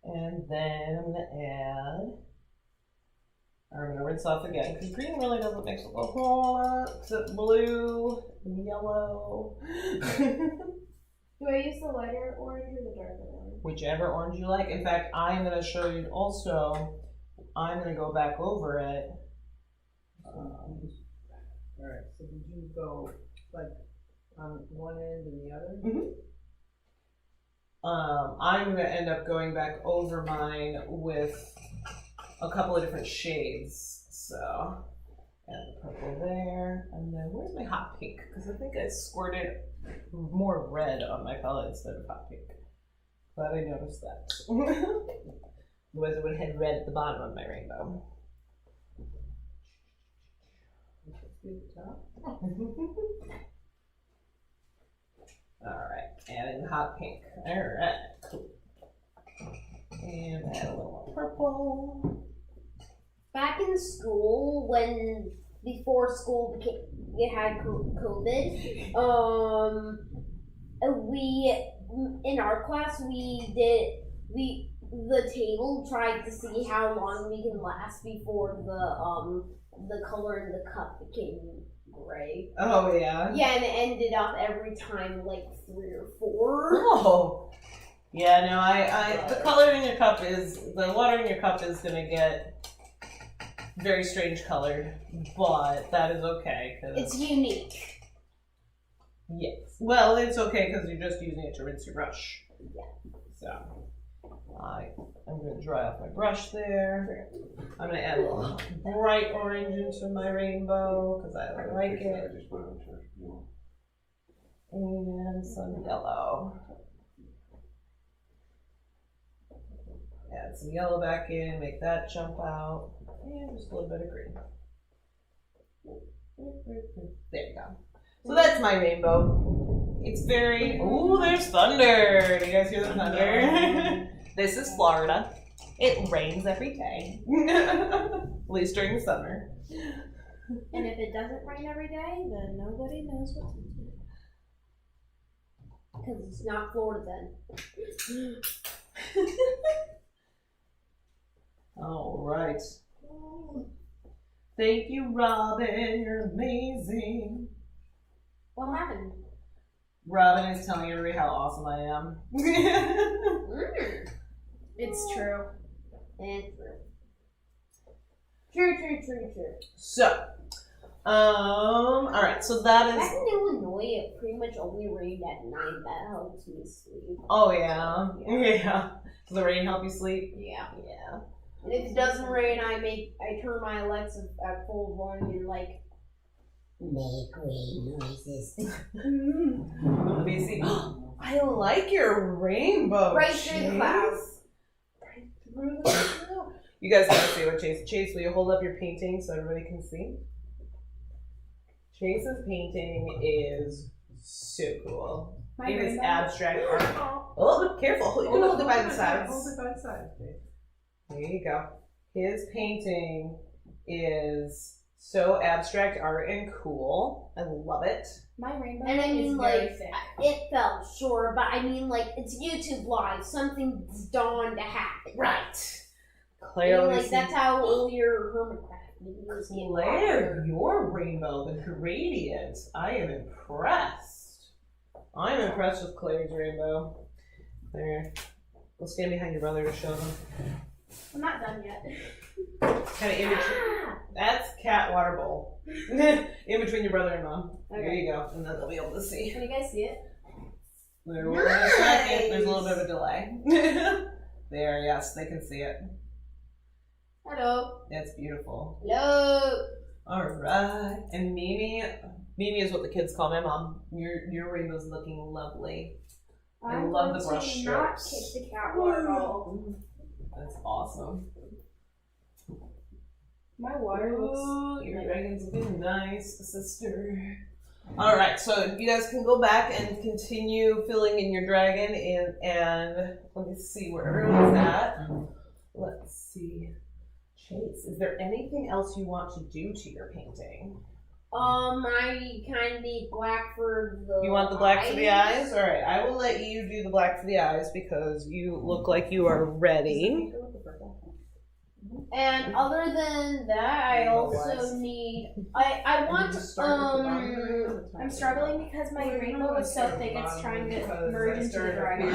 [SPEAKER 2] And then I'm going to add, I'm going to rinse off again, because green really doesn't mix with a whole lot, except blue and yellow.
[SPEAKER 5] Do I use the lighter orange or the darker orange?
[SPEAKER 2] Whichever orange you like. In fact, I'm going to show you also, I'm going to go back over it.
[SPEAKER 1] Alright, so did you go like on one end and the other?
[SPEAKER 2] Mm-hmm. I'm going to end up going back over mine with a couple of different shades. So, and the purple there. And then where's my hot pink? Because I think I squirted more red on my palette instead of hot pink. Glad I noticed that. Otherwise I would have had red at the bottom of my rainbow. Alright, adding the hot pink. Alright, cool. And add a little more purple.
[SPEAKER 3] Back in school, before school it had COVID, we in our class the table tried to see how long we can last before the color in the cup became gray.
[SPEAKER 2] Oh yeah.
[SPEAKER 3] Yeah, and it ended up every time like 3 or 4.
[SPEAKER 2] Oh. Yeah, no, I the color in your cup the water in your cup is gonna get very strange colored, but that is okay.
[SPEAKER 3] It's unique.
[SPEAKER 2] Yes. Well, it's okay because you're just using it to rinse your brush.
[SPEAKER 3] Yeah.
[SPEAKER 2] So, I'm going to dry off my brush there. I'm going to add a little bright orange into my rainbow because I like it. And some yellow. Add some yellow back in, make that jump out. And just a little bit of green. There you go. So that's my rainbow. It's very, ooh, there's thunder. Do you guys hear the thunder? This is Florida. It rains every day. At least during the summer.
[SPEAKER 5] And if it doesn't rain every day, then nobody knows what to do.
[SPEAKER 3] Because it's not Florida then.
[SPEAKER 2] All right. Thank you, Robin. You're amazing.
[SPEAKER 3] What happened?
[SPEAKER 2] Robin is telling everybody how awesome I am.
[SPEAKER 5] It's true.
[SPEAKER 3] It's true. True.
[SPEAKER 2] So, all right. So that
[SPEAKER 3] Back
[SPEAKER 2] is.
[SPEAKER 3] in Illinois, it pretty much only rained at night. That helps me sleep.
[SPEAKER 2] Oh yeah. Does the rain help you sleep?
[SPEAKER 3] Yeah.
[SPEAKER 2] Yeah.
[SPEAKER 3] And if it doesn't rain, I turn my Alexa at full volume and like make rain noises.
[SPEAKER 2] Let me see. I like your rainbow.
[SPEAKER 3] Right through the clouds.
[SPEAKER 2] Right through the clouds. You guys gotta see what Chase, will you hold up your painting so everybody can see? Chase's painting is so cool.
[SPEAKER 5] My
[SPEAKER 2] It is
[SPEAKER 5] rainbow?
[SPEAKER 2] abstract art. Oh, careful. You can hold it by the sides.
[SPEAKER 1] Hold it by the sides.
[SPEAKER 2] There you go. His painting is so abstract art and cool. I love it.
[SPEAKER 5] My rainbow
[SPEAKER 3] And I mean,
[SPEAKER 5] is very
[SPEAKER 3] like,
[SPEAKER 5] thick.
[SPEAKER 3] it fell short, but I mean, like, it's YouTube Live. Something's dawned to happen.
[SPEAKER 2] Right.
[SPEAKER 3] I
[SPEAKER 2] Claire,
[SPEAKER 3] mean, like, that's how all your Hermitcraft videos get
[SPEAKER 2] Claire,
[SPEAKER 3] popular.
[SPEAKER 2] your rainbow, the gradient. I am impressed. I'm impressed with Claire's rainbow. There. We'll stand behind your brother to show them.
[SPEAKER 5] I'm not done yet.
[SPEAKER 2] Kind of in between. That's cat water bowl. In between your brother and mom.
[SPEAKER 5] Okay.
[SPEAKER 2] There you go. And then they'll be able to see.
[SPEAKER 5] Can you guys see it?
[SPEAKER 2] There will in a second. There's a little bit of a delay. There, yes, they can see it.
[SPEAKER 5] Hello.
[SPEAKER 2] That's beautiful.
[SPEAKER 3] Hello.
[SPEAKER 2] All right. And Mimi is what the kids call my mom. Your rainbow's looking lovely. I love the brush
[SPEAKER 5] to not
[SPEAKER 2] strokes.
[SPEAKER 5] kick the cat water ball.
[SPEAKER 2] That's awesome.
[SPEAKER 5] My water looks.
[SPEAKER 2] Ooh, your dragon's looking nice, sister. All right, so you guys can go back and continue filling in your dragon, and let me see where everyone's at. Let's see. Chase, is there anything else you want to do to your painting?
[SPEAKER 3] I kind of need black for the
[SPEAKER 2] You want the black for the eyes? All right, I will let you do the black for the eyes because you look like you are ready.
[SPEAKER 3] And other than that, I also need. I want.
[SPEAKER 5] I'm struggling because my rainbow is so thick it's trying to merge into the dragon.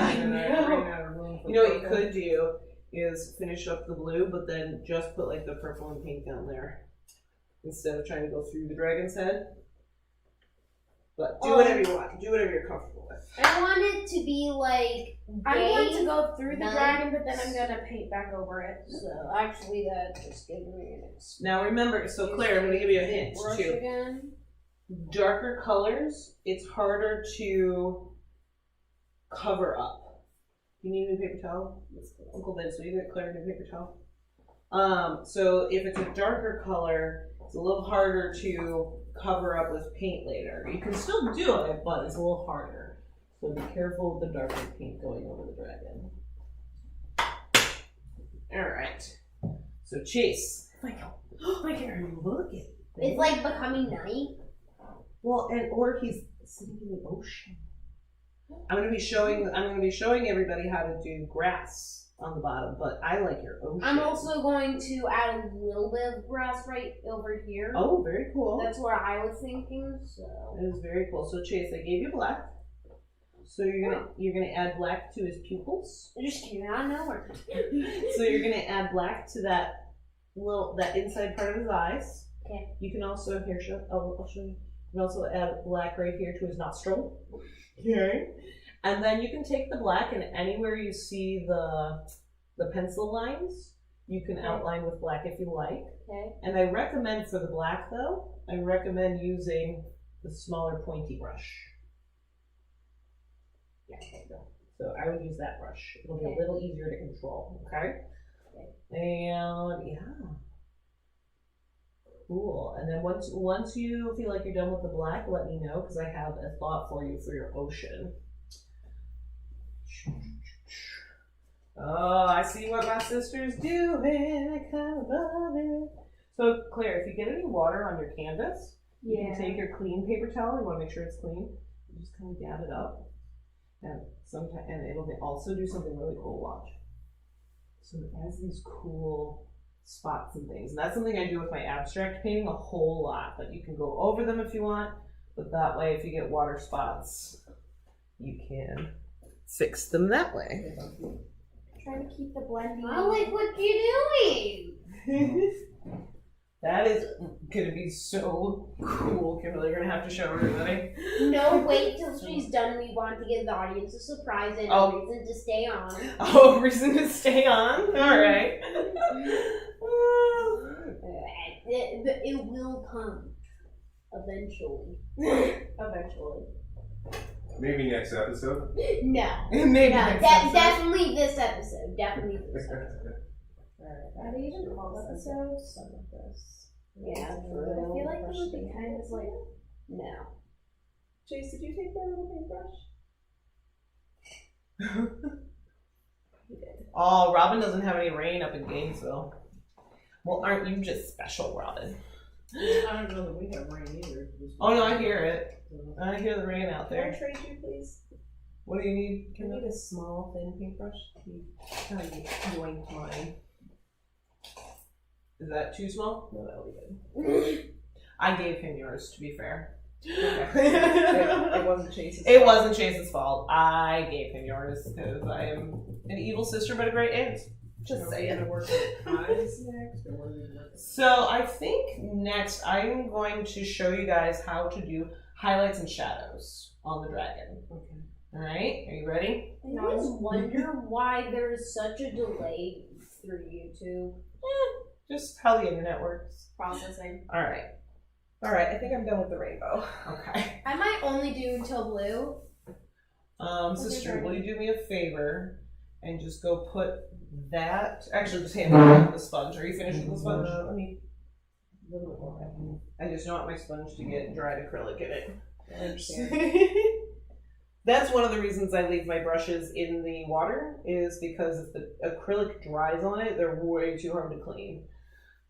[SPEAKER 2] You know what you could do is finish up the blue, but then just put like the purple and pink down there instead of trying to go through the dragon's head. But do whatever you want. Do whatever you're comfortable with.
[SPEAKER 3] I want it to be like
[SPEAKER 5] I'm going to
[SPEAKER 3] day,
[SPEAKER 5] go through the
[SPEAKER 3] night.
[SPEAKER 5] dragon, but then I'm gonna paint back over it.
[SPEAKER 3] So actually, that just gave me an excuse.
[SPEAKER 2] Now remember, so Claire, I'm going to give you a hint
[SPEAKER 3] Brush
[SPEAKER 2] too.
[SPEAKER 3] again.
[SPEAKER 2] Darker colors, it's harder to cover up. You need a new paper towel? Uncle Vince, will you get Claire a new paper towel? So if it's a darker color, it's a little harder to cover up with paint later. You can still do it, but it's a little harder. So be careful with the darker paint going over the dragon. Alright. So Chase. Michael, look at it.
[SPEAKER 3] It's like becoming night.
[SPEAKER 2] Well, or he's sitting in the ocean. I'm gonna be showing everybody how to do grass on the bottom, but I like your ocean.
[SPEAKER 3] I'm also going to add a little bit of grass right over here.
[SPEAKER 2] Oh, very cool.
[SPEAKER 3] That's what I was thinking. So
[SPEAKER 2] That is very cool. So Chase, I gave you black. So you're gonna add black to his pupils.
[SPEAKER 3] it just came out of nowhere.
[SPEAKER 2] So you're gonna add black to that inside part of his eyes.
[SPEAKER 3] Okay.
[SPEAKER 2] You can also I'll show you. You can also add black right here to his nostril. Okay. And then you can take the black and anywhere you see the pencil lines, you can outline with black if you like.
[SPEAKER 3] Okay.
[SPEAKER 2] And I recommend for the black though, I recommend using the smaller pointy brush. Yeah, there you go. So I would use that brush. It'll be a little easier to control, okay? And yeah. Cool. And then once you feel like you're done with the black, let me know because I have a thought for you for your ocean. Oh, I see what my sister's doing. I kind of love it. So Claire, if you get any water on your canvas, you can take your clean paper towel. You want to make sure it's clean. You just kind of dab it up, and it'll also do something really cool. Watch. So it has these cool spots and things. And that's something I do with my abstract painting a whole lot, but you can go over them if you want, but that way if you get water spots, you can fix them that way.
[SPEAKER 5] Trying to keep the blending.
[SPEAKER 3] I like what you're doing.
[SPEAKER 2] That is gonna be so cool, Kimberly. You're gonna have to show everybody.
[SPEAKER 3] No, wait till she's done. We want to give the audience a surprise and a reason to stay on.
[SPEAKER 2] Oh, reason to stay on? Alright.
[SPEAKER 3] It will come. Eventually. Eventually.
[SPEAKER 4] Maybe next episode.
[SPEAKER 3] No.
[SPEAKER 2] Maybe
[SPEAKER 3] No,
[SPEAKER 2] next episode.
[SPEAKER 3] definitely this episode. Definitely this episode.
[SPEAKER 5] Are they even called episodes?
[SPEAKER 1] Some of this.
[SPEAKER 3] Yeah,
[SPEAKER 5] I feel like they would be kind of like.
[SPEAKER 3] No.
[SPEAKER 1] Chase, did you take that little paintbrush? You did.
[SPEAKER 2] Oh, Robin doesn't have any rain up in Gainesville. Well, aren't you just special, Robin?
[SPEAKER 1] I don't know that we have rain either.
[SPEAKER 2] Oh no, I hear it. I hear the rain out
[SPEAKER 1] Can I
[SPEAKER 2] there.
[SPEAKER 1] trade you, please?
[SPEAKER 2] What do you need?
[SPEAKER 1] Can I need a small, thin paintbrush? You kind of yoinked mine.
[SPEAKER 2] Is that too small?
[SPEAKER 1] No, that'll be good.
[SPEAKER 2] I gave him yours, to be fair.
[SPEAKER 1] It wasn't Chase's
[SPEAKER 2] It
[SPEAKER 1] fault.
[SPEAKER 2] wasn't Chase's fault. I gave him yours because I am an evil sister but a great aunt. Just
[SPEAKER 1] Are we
[SPEAKER 2] saying.
[SPEAKER 1] gonna work with eyes next, or what are we gonna work with?
[SPEAKER 2] So I think next I'm going to show you guys how to do highlights and shadows on the dragon.
[SPEAKER 1] Okay.
[SPEAKER 2] Alright, are you ready?
[SPEAKER 3] I always wonder why there's such a delay through YouTube
[SPEAKER 2] Just how the internet works.
[SPEAKER 3] processing.
[SPEAKER 2] Alright.
[SPEAKER 1] Alright, I think I'm done with the rainbow.
[SPEAKER 2] Okay.
[SPEAKER 5] I might only do till blue.
[SPEAKER 2] Sister, will you do me a favor and just go put that, actually just hand me the sponge. Are you finished with the sponge?
[SPEAKER 1] Let me a little bit more.
[SPEAKER 2] I just don't want my sponge to get dried acrylic in it.
[SPEAKER 1] I understand.
[SPEAKER 2] That's one of the reasons I leave my brushes in the water, is because if the acrylic dries on it, they're way too hard to clean.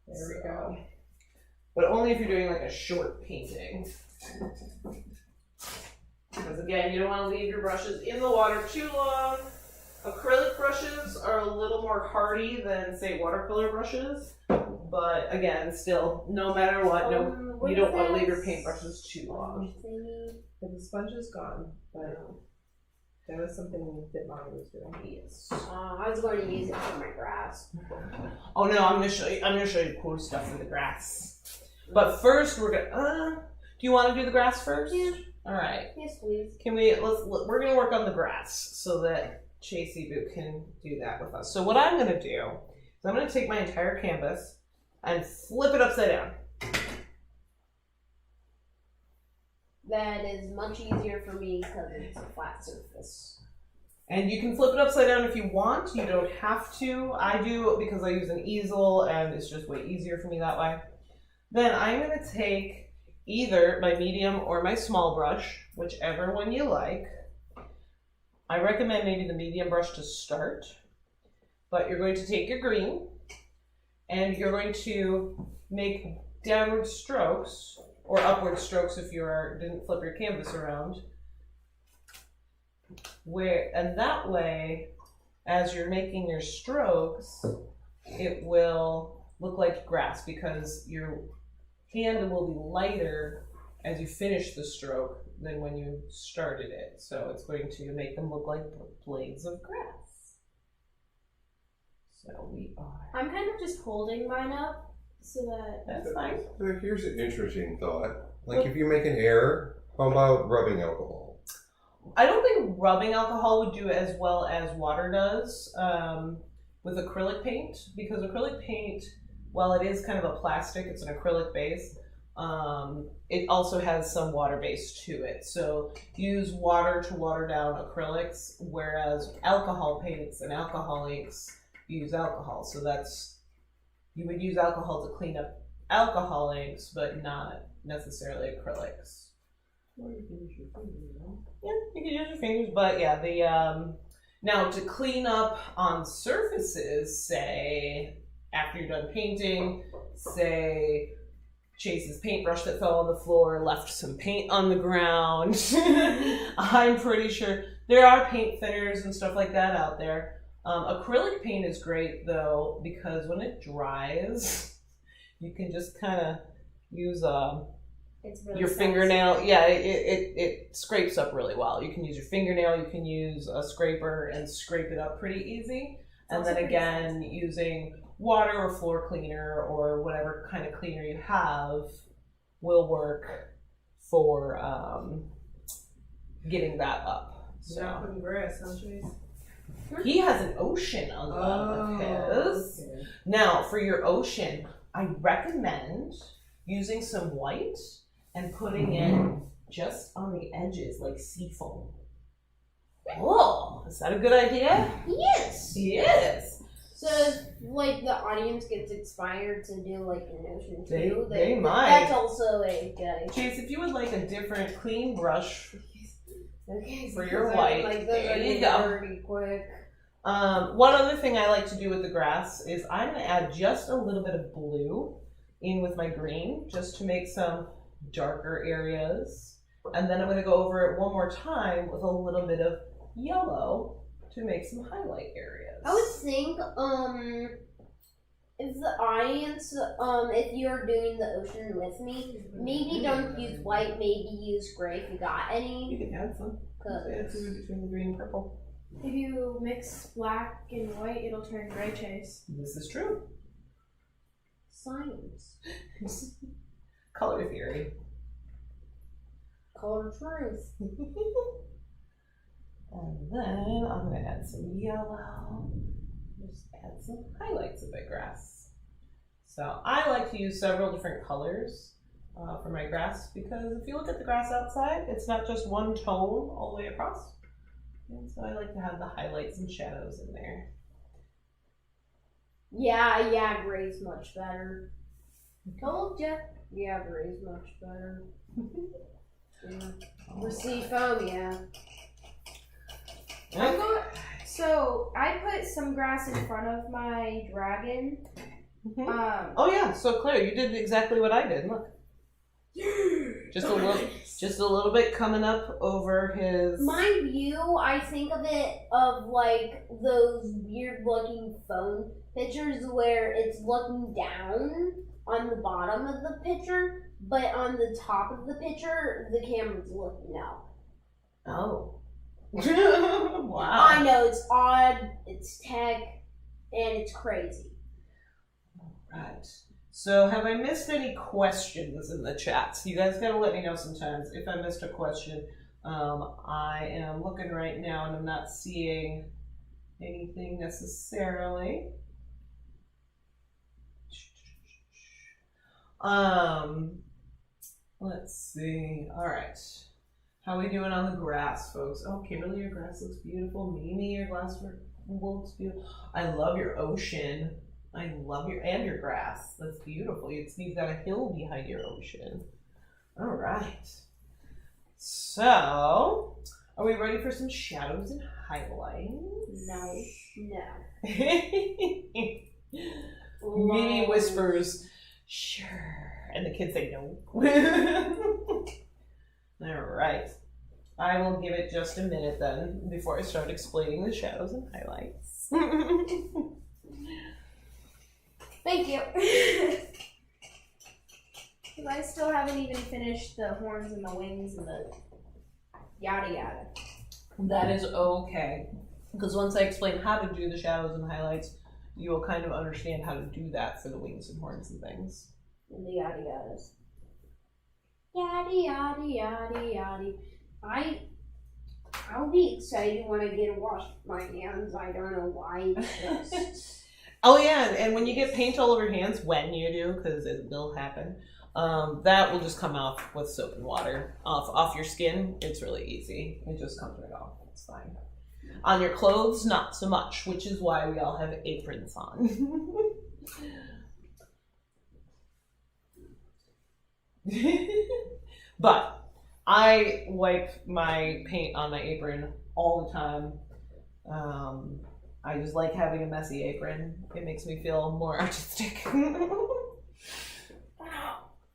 [SPEAKER 1] There we go.
[SPEAKER 2] But only if you're doing like a short painting. Because again, you don't want to leave your brushes in the water too long. Acrylic brushes are a little more hardy than, say, watercolor brushes. But again, still, no matter what, you don't want to leave your paintbrushes too long.
[SPEAKER 1] But the sponge is gone, but that was something that Mommy was doing.
[SPEAKER 2] Yes.
[SPEAKER 3] I was going to use it for my grass.
[SPEAKER 2] Oh no, I'm gonna show you cool stuff for the grass. But first, we're gonna. Do you want to do the grass first?
[SPEAKER 3] Yeah.
[SPEAKER 2] All right.
[SPEAKER 5] Yes, please.
[SPEAKER 2] We're gonna work on the grass so that Chasey Boo can do that with us. So what I'm gonna do is I'm gonna take my entire canvas and flip it upside down.
[SPEAKER 3] That is much easier for me because it's a flat surface.
[SPEAKER 2] And you can flip it upside down if you want. You don't have to. I do because I use an easel and it's just way easier for me that way. Then I'm going to take either my medium or my small brush, whichever one you like. I recommend maybe the medium brush to start. But you're going to take your green and you're going to make downward strokes or upward strokes if you didn't flip your canvas around. And that way, as you're making your strokes, it will look like grass because your hand will be lighter as you finish the stroke than when you started it. So it's going to make them look like blades of grass. So we are.
[SPEAKER 5] I'm kind of just holding mine up so that.
[SPEAKER 2] That's fine.
[SPEAKER 4] So here's an interesting thought. Like if you make an error, how about rubbing alcohol?
[SPEAKER 2] I don't think rubbing alcohol would do as well as water does with acrylic paint, because acrylic paint, while it is kind of a plastic, it's an acrylic base, it also has some water base to it. So use water to water down acrylics, whereas alcohol paints and alcohol inks use alcohol. So you would use alcohol to clean up alcohol inks, but not necessarily acrylics.
[SPEAKER 1] Or you can use your finger, you know?
[SPEAKER 2] Yeah, you can use your fingers, but yeah, now to clean up on surfaces, say after you're done painting, say Chase's paintbrush that fell on the floor left some paint on the ground. I'm pretty sure there are paint thinners and stuff like that out there. Acrylic paint is great though, because when it dries, you can just kind of use
[SPEAKER 5] It's really
[SPEAKER 2] your fingernail. Yeah, it scrapes up really well. You can use your fingernail, you can use a scraper and scrape it up pretty easy. And then again, using water or floor cleaner or whatever kind of cleaner you have will work for getting that up.
[SPEAKER 1] So not putting grass, huh, Chase?
[SPEAKER 2] He has an ocean on the bottom of his.
[SPEAKER 1] Okay.
[SPEAKER 2] Now, for your ocean, I recommend using some white and putting it just on the edges like sea foam. Oh, is that a good idea?
[SPEAKER 3] Yes.
[SPEAKER 2] Yes.
[SPEAKER 3] So if, like, the audience gets inspired to do like an ocean too,
[SPEAKER 2] They might.
[SPEAKER 3] That's also a good idea.
[SPEAKER 2] Chase, if you would like a different clean brush
[SPEAKER 3] Okay.
[SPEAKER 2] for your
[SPEAKER 3] because
[SPEAKER 2] white,
[SPEAKER 3] like those
[SPEAKER 2] there
[SPEAKER 3] are
[SPEAKER 2] you
[SPEAKER 3] getting
[SPEAKER 2] go.
[SPEAKER 3] dirty quick.
[SPEAKER 2] One other thing I like to do with the grass is I'm going to add just a little bit of blue in with my green just to make some darker areas. And then I'm going to go over it one more time with a little bit of yellow to make some highlight areas.
[SPEAKER 3] I would think, if the audience, if you're doing the ocean with me, maybe don't use white, maybe use gray if you got
[SPEAKER 2] You
[SPEAKER 3] any.
[SPEAKER 2] can add some. Add some between the green and purple.
[SPEAKER 5] If you mix black and white, it'll turn gray, Chase.
[SPEAKER 2] This is true.
[SPEAKER 3] Science.
[SPEAKER 2] Color theory.
[SPEAKER 3] Color truth.
[SPEAKER 2] And then I'm going to add some yellow. Just add some highlights of my grass. So I like to use several different colors for my grass because if you look at the grass outside, it's not just one tone all the way across. And so I like to have the highlights and shadows in there.
[SPEAKER 3] Yeah, gray's much better.
[SPEAKER 5] Told ya.
[SPEAKER 3] Yeah, gray's much better. Yeah. The sea foam, yeah.
[SPEAKER 5] I'm going. So I put some grass in front of my dragon.
[SPEAKER 2] Mhm. Oh yeah, so Claire, you did exactly what I did. Look, just a little bit coming up over his.
[SPEAKER 3] My view, I think of it of like those weird looking phone pictures where it's looking down on the bottom of the picture, but on the top of the picture, the camera's looking out.
[SPEAKER 2] Oh. Wow.
[SPEAKER 3] I know, it's odd, it's tech, and it's crazy.
[SPEAKER 2] Right. So have I missed any questions in the chats? You guys gotta let me know sometimes if I missed a question. I am looking right now and I'm not seeing anything necessarily. Let's see. All right. How are we doing on the grass, folks? Oh, Kimberly, your grass looks beautiful. Mimi, your grass looks beautiful. I love your ocean. I love your grass. That's beautiful. You've got a hill behind your ocean. All right. So, are we ready for some shadows and highlights?
[SPEAKER 5] No.
[SPEAKER 2] Mimi whispers, sure. And the kids say no. All right. I will give it just a minute then before I start explaining the shadows and highlights.
[SPEAKER 5] Thank you. Because I still haven't even finished the horns and the wings and the yada yada.
[SPEAKER 2] That is okay. Because once I explain how to do the shadows and highlights, you will kind of understand how to do that for the wings and horns and things.
[SPEAKER 5] And the yada yadas. Yada yada yada yada. I'll be excited when I get to wash my hands. I don't know why.
[SPEAKER 2] Oh yeah, and when you get paint all over your hands, when you do, because it will happen, that will just come off with soap and water off your skin. It's really easy. It just comes right off. It's fine. On your clothes, not so much, which is why we all have aprons on. But I wipe my paint on my apron all the time. I just like having a messy apron. It makes me feel more artistic.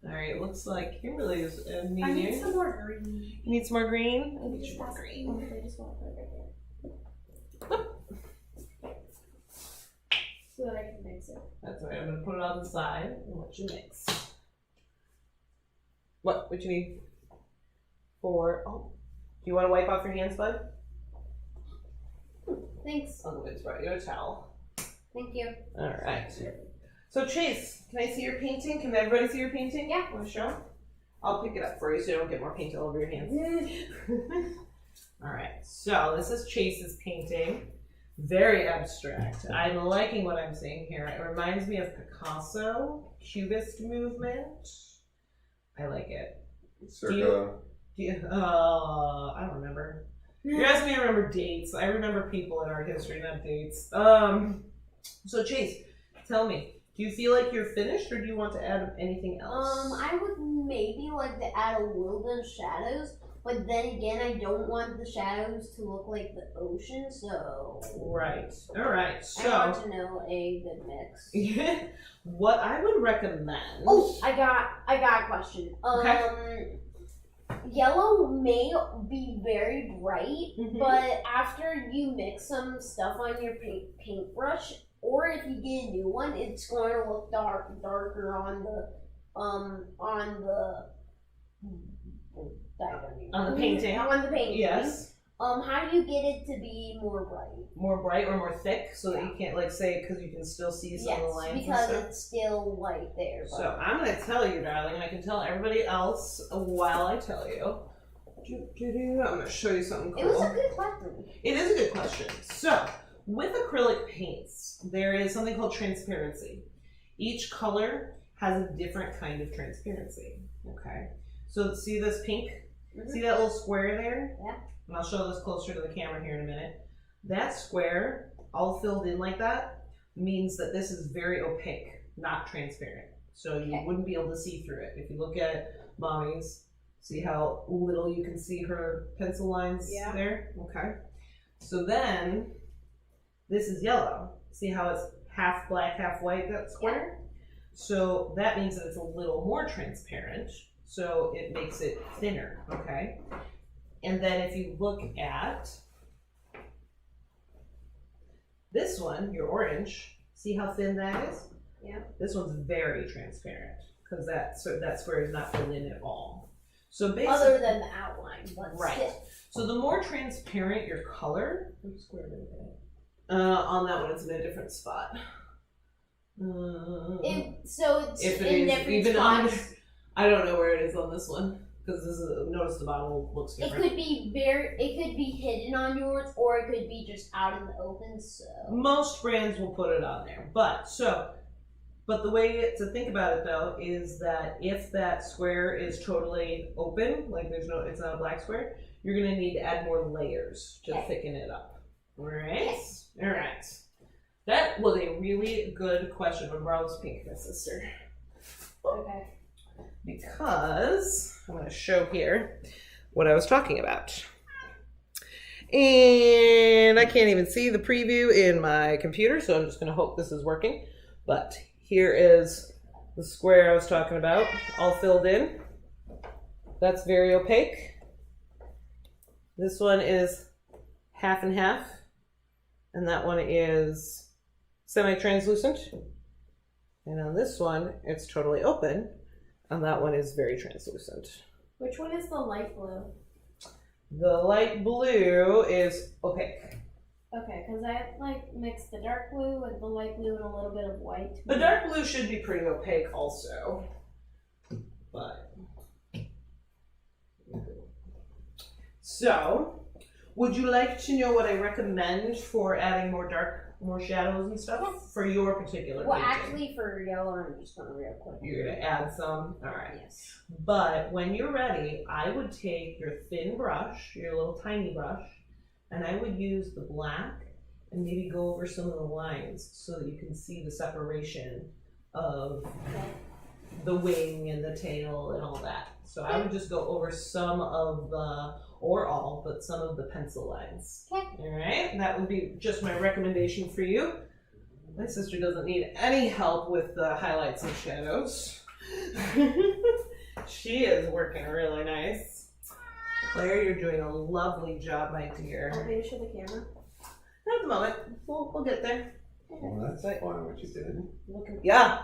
[SPEAKER 2] Alright, looks like Kimberly is needing.
[SPEAKER 5] I need some more green.
[SPEAKER 2] You need some more green? I need some more green.
[SPEAKER 5] I just want to put it right there. So that I can mix it.
[SPEAKER 2] That's right. I'm going to put it on the side and let you mix. What you need? Do you want to wipe off your hands, bud?
[SPEAKER 5] Thanks.
[SPEAKER 2] I'll go ahead and spread you a towel.
[SPEAKER 5] Thank you.
[SPEAKER 2] All right. So Chase, can I see your painting? Can everybody see your painting?
[SPEAKER 5] Yeah.
[SPEAKER 2] Want to show? I'll pick it up for you so you don't get more paint all over your hands. All right. So this is Chase's painting. Very abstract. I'm liking what I'm seeing here. It reminds me of Picasso, Cubist movement. I like it.
[SPEAKER 4] Circa.
[SPEAKER 2] I don't remember. You're asking me to remember dates. I remember people in art history, not dates. So Chase, tell me, do you feel like you're finished, or do you want to add anything else?
[SPEAKER 3] I would maybe like to add a little bit of shadows, but then again, I don't want the shadows to look like the ocean, so.
[SPEAKER 2] Right. All right. So.
[SPEAKER 3] I want to know a good mix.
[SPEAKER 2] What I would recommend.
[SPEAKER 3] Oh, I got a question.
[SPEAKER 2] Okay.
[SPEAKER 3] Yellow may be very bright,
[SPEAKER 2] Mhm.
[SPEAKER 3] but after you mix some stuff on your paintbrush, or if you get a new one, it's going to look darker on the
[SPEAKER 2] painting.
[SPEAKER 3] On the painting.
[SPEAKER 2] Yes.
[SPEAKER 3] How do you get it to be more bright?
[SPEAKER 2] More bright or more thick, so that you can't say because you can still see some of the lines
[SPEAKER 3] because
[SPEAKER 2] and stuff.
[SPEAKER 3] it's still white there. But.
[SPEAKER 2] So I'm going to tell you, darling, and I can tell everybody else while I tell you. I'm going to show you something cool.
[SPEAKER 3] It was a good question.
[SPEAKER 2] It is a good question. So, with acrylic paints, there is something called transparency. Each color has a different kind of transparency. Okay. So see this pink? Mm-hmm. See that little square there?
[SPEAKER 3] Yeah.
[SPEAKER 2] And I'll show this closer to the camera here in a minute. That square, all filled in like that, means that this is very opaque, not transparent. So you wouldn't be able to see through it. If you look at Mommy's, see how little you can see her pencil lines there? Okay. So then, this is yellow. See how it's half black, half white, that square? So that means that it's a little more transparent. So it makes it thinner, okay? And then if you look at this one, your orange, see how thin that is?
[SPEAKER 5] Yeah.
[SPEAKER 2] This one's very transparent because that square is not filled in at all. So basically,
[SPEAKER 3] other than the outline, but still.
[SPEAKER 2] So the more transparent your color, which square did it? On that one, it's in a different spot.
[SPEAKER 3] So it's
[SPEAKER 2] If it
[SPEAKER 3] in
[SPEAKER 2] is
[SPEAKER 3] different
[SPEAKER 2] even on,
[SPEAKER 3] spots.
[SPEAKER 2] I don't know where it is on this one because notice the bottle looks
[SPEAKER 3] It
[SPEAKER 2] different.
[SPEAKER 3] could be hidden on yours, or it could be just out in the open. So
[SPEAKER 2] Most brands will put it on there, but the way to think about it though is that if that square is totally open, like it's not a black square, you're gonna need to add more layers to thicken it up. All right. All right. That was a really good question from Rob's pink sister.
[SPEAKER 5] Okay.
[SPEAKER 2] Because I'm going to show here what I was talking about. And I can't even see the preview in my computer, so I'm just going to hope this is working. But here is the square I was talking about, all filled in. That's very opaque. This one is half and half, and that one is semi-translucent. And on this one, it's totally open. And that one is very translucent.
[SPEAKER 5] Which one is the light blue?
[SPEAKER 2] The light blue is opaque.
[SPEAKER 5] Okay, because I like mixed the dark blue with the light blue and a little bit of white.
[SPEAKER 2] The dark blue should be pretty opaque also. But so, would you like to know what I recommend for adding more shadows and stuff for your particular
[SPEAKER 3] well,
[SPEAKER 2] painting?
[SPEAKER 3] actually, for yellow, I'm just gonna real quick.
[SPEAKER 2] You're gonna add some? Alright.
[SPEAKER 3] Yes.
[SPEAKER 2] But when you're ready, I would take your thin brush, your little tiny brush, and I would use the black and maybe go over some of the lines so that you can see the separation of the wing and the tail and all that. So I would just go over some of the, or all, but some of the pencil lines.
[SPEAKER 3] Okay.
[SPEAKER 2] All right, and that would be just my recommendation for you. My sister doesn't need any help with the highlights and shadows. She is working really nice. Claire, you're doing a lovely job, my dear.
[SPEAKER 5] Want me to show the camera?
[SPEAKER 2] Not at the moment. We'll get there.
[SPEAKER 4] Well, that's fine what you did.
[SPEAKER 2] Yeah.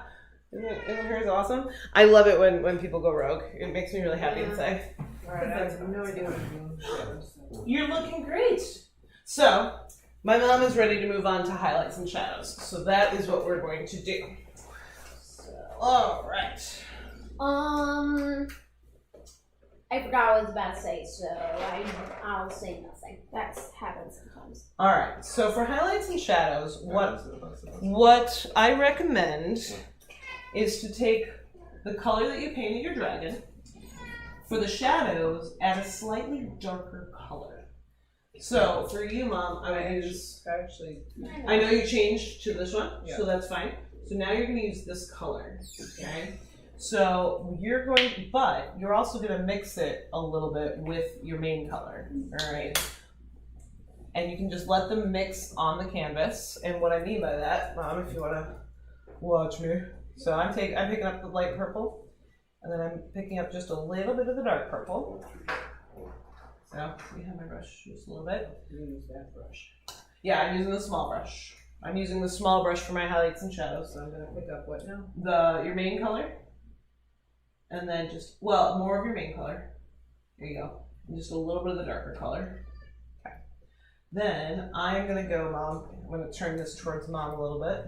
[SPEAKER 2] Isn't hers awesome? I love it when people go rogue. It makes me really happy inside.
[SPEAKER 1] Alright, I have no idea what I'm doing.
[SPEAKER 2] You're looking great. So, my mom is ready to move on to highlights and shadows. So that is what we're going to do. So, all right.
[SPEAKER 3] I forgot what I was about to say, so I'll say nothing.
[SPEAKER 5] That happens sometimes.
[SPEAKER 2] All right. So for highlights and shadows, what I recommend is to take the color that you painted your dragon. For the shadows, add a slightly darker color. So for you, Mom, I would use.
[SPEAKER 1] Actually,
[SPEAKER 2] I know you changed to this one,
[SPEAKER 1] Yeah.
[SPEAKER 2] so that's fine. So now you're going to use this color, okay? So you're going, but you're also going to mix it a little bit with your main color, all right? And you can just let them mix on the canvas. And what I mean by that, Mom, if you want to watch me. So I'm picking up the light purple, and then I'm picking up just a little bit of the dark purple. So you have my brush just a little bit.
[SPEAKER 1] use that brush.
[SPEAKER 2] Yeah, I'm using the small brush. I'm using the small brush for my highlights and shadows.
[SPEAKER 1] So I'm gonna pick up what now?
[SPEAKER 2] Your main color, and then more of your main color. There you go. And just a little bit of the darker color. Okay. Then I'm gonna go, Mom. I'm gonna turn this towards Mom a little bit.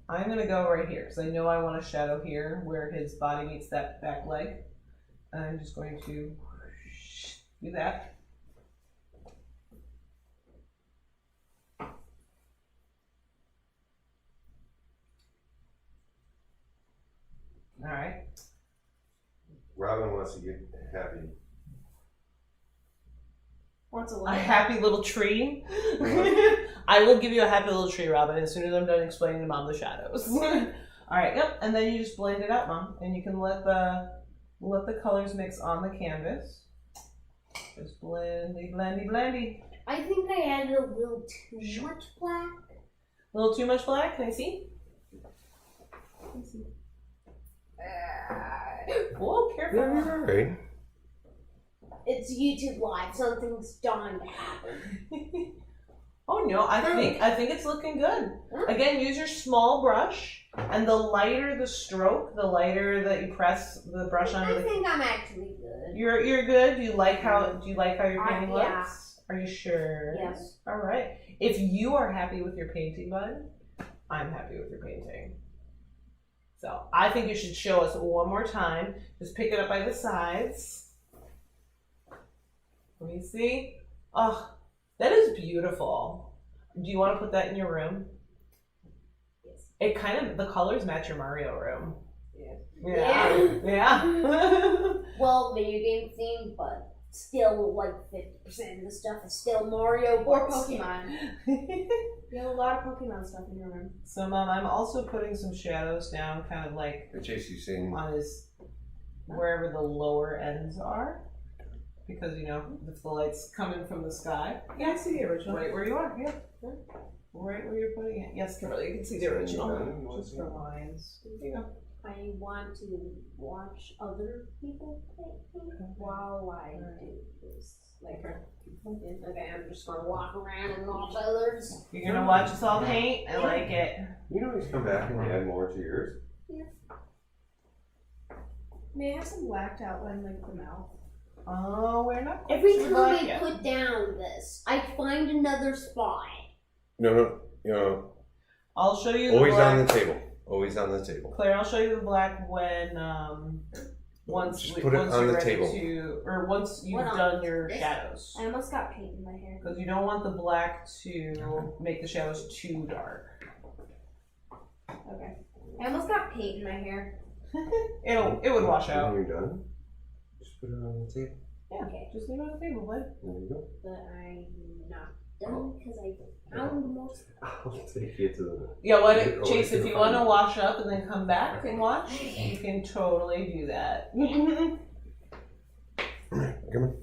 [SPEAKER 2] I'm gonna go right here because I know I want a shadow here where his body meets that back leg. And I'm just going to do that. All right.
[SPEAKER 4] Robin wants to get happy.
[SPEAKER 5] Wants a
[SPEAKER 2] A
[SPEAKER 5] light.
[SPEAKER 2] happy little tree. I will give you a happy little tree, Robin, as soon as I'm done explaining to Mom the shadows. All right, yep, and then you just blend it out, Mom, and you can let the colors mix on the canvas. Just blendy, blendy, blendy.
[SPEAKER 3] I think I added a little too much black.
[SPEAKER 2] A little too much black? Can I see? Whoa, careful.
[SPEAKER 4] Yeah, you're alright.
[SPEAKER 3] It's YouTube Live. Something's dying to happen.
[SPEAKER 2] Oh no, I think it's looking good. Again, use your small brush, and the lighter the stroke, the lighter that you press the brush onto
[SPEAKER 3] I
[SPEAKER 2] the.
[SPEAKER 3] think I'm actually good.
[SPEAKER 2] You're good. Do you like how your painting looks?
[SPEAKER 3] Yeah.
[SPEAKER 2] Are you sure?
[SPEAKER 3] Yes.
[SPEAKER 2] All right. If you are happy with your painting, bud, I'm happy with your painting. So I think you should show us one more time. Just pick it up by the sides. Let me see. Oh, that is beautiful. Do you want to put that in your room?
[SPEAKER 5] Yes.
[SPEAKER 2] It kind of, the colors match your Mario room.
[SPEAKER 3] Yeah.
[SPEAKER 2] Yeah.
[SPEAKER 3] Well, video game theme, but still like 50% of the stuff is still Mario
[SPEAKER 5] Or
[SPEAKER 3] but still-
[SPEAKER 5] Pokemon. You have a lot of Pokemon stuff in your room.
[SPEAKER 2] So, Mom, I'm also putting some shadows down, kind of like
[SPEAKER 4] Hey, Chase, you seen?
[SPEAKER 2] on his, wherever the lower ends are. Because, you know, if the light's coming from the sky.
[SPEAKER 1] Yeah, I see the original.
[SPEAKER 2] Right where you are, yeah. Right where you're putting it. Yes, Kimberly, you can see the original.
[SPEAKER 1] Just for lines.
[SPEAKER 2] There you go.
[SPEAKER 3] I want to watch other people paint while I do this. Like, okay, I'm just gonna walk around and watch others.
[SPEAKER 2] You're gonna watch us all paint? I like it.
[SPEAKER 4] You know he's come back and add more to yours.
[SPEAKER 5] May I have some blacked outline like the mouth?
[SPEAKER 2] Oh, we're not quite
[SPEAKER 3] Every
[SPEAKER 2] sure
[SPEAKER 3] time
[SPEAKER 2] black
[SPEAKER 3] I
[SPEAKER 2] yet.
[SPEAKER 3] put down this, I find another spot.
[SPEAKER 4] No, you know,
[SPEAKER 2] I'll show you the
[SPEAKER 4] always
[SPEAKER 2] black.
[SPEAKER 4] on the table. Always on the table.
[SPEAKER 2] Claire, I'll show you the black when once
[SPEAKER 4] Just
[SPEAKER 2] we,
[SPEAKER 4] put it
[SPEAKER 2] once
[SPEAKER 4] on
[SPEAKER 2] you're
[SPEAKER 4] the
[SPEAKER 2] ready
[SPEAKER 4] table.
[SPEAKER 2] to, or once you've
[SPEAKER 3] What on
[SPEAKER 2] done your
[SPEAKER 3] this?
[SPEAKER 2] shadows,
[SPEAKER 5] I almost got paint in my hair.
[SPEAKER 2] because you don't want the black to make the shadows too dark.
[SPEAKER 5] Okay. I almost got paint in my hair.
[SPEAKER 2] It would wash out.
[SPEAKER 4] When you're done, just put it on the table.
[SPEAKER 2] Yeah,
[SPEAKER 3] Okay.
[SPEAKER 2] just leave it on the table, bud.
[SPEAKER 4] There you go.
[SPEAKER 3] But I'm not done because I found most.
[SPEAKER 4] I'll take you to the.
[SPEAKER 2] Yeah, what,
[SPEAKER 4] Yeah, or
[SPEAKER 2] Chase,
[SPEAKER 4] we
[SPEAKER 2] if
[SPEAKER 4] can
[SPEAKER 2] you want to
[SPEAKER 4] find-
[SPEAKER 2] wash up and then come back and watch, you can totally do that.
[SPEAKER 4] Come on.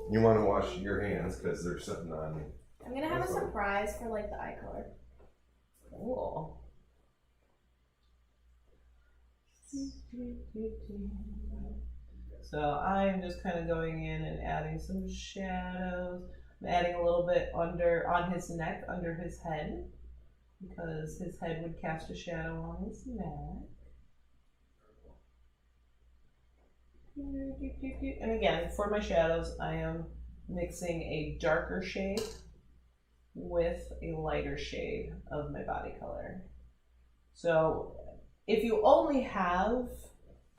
[SPEAKER 4] You want to wash your hands because there's something on.
[SPEAKER 5] I'm gonna have a surprise for like the eye color.
[SPEAKER 2] Cool. So I'm just kind of going in and adding some shadows. I'm adding a little bit on his neck, under his head, because his head would cast a shadow on his neck. And again, for my shadows, I am mixing a darker shade with a lighter shade of my body color. So if you only have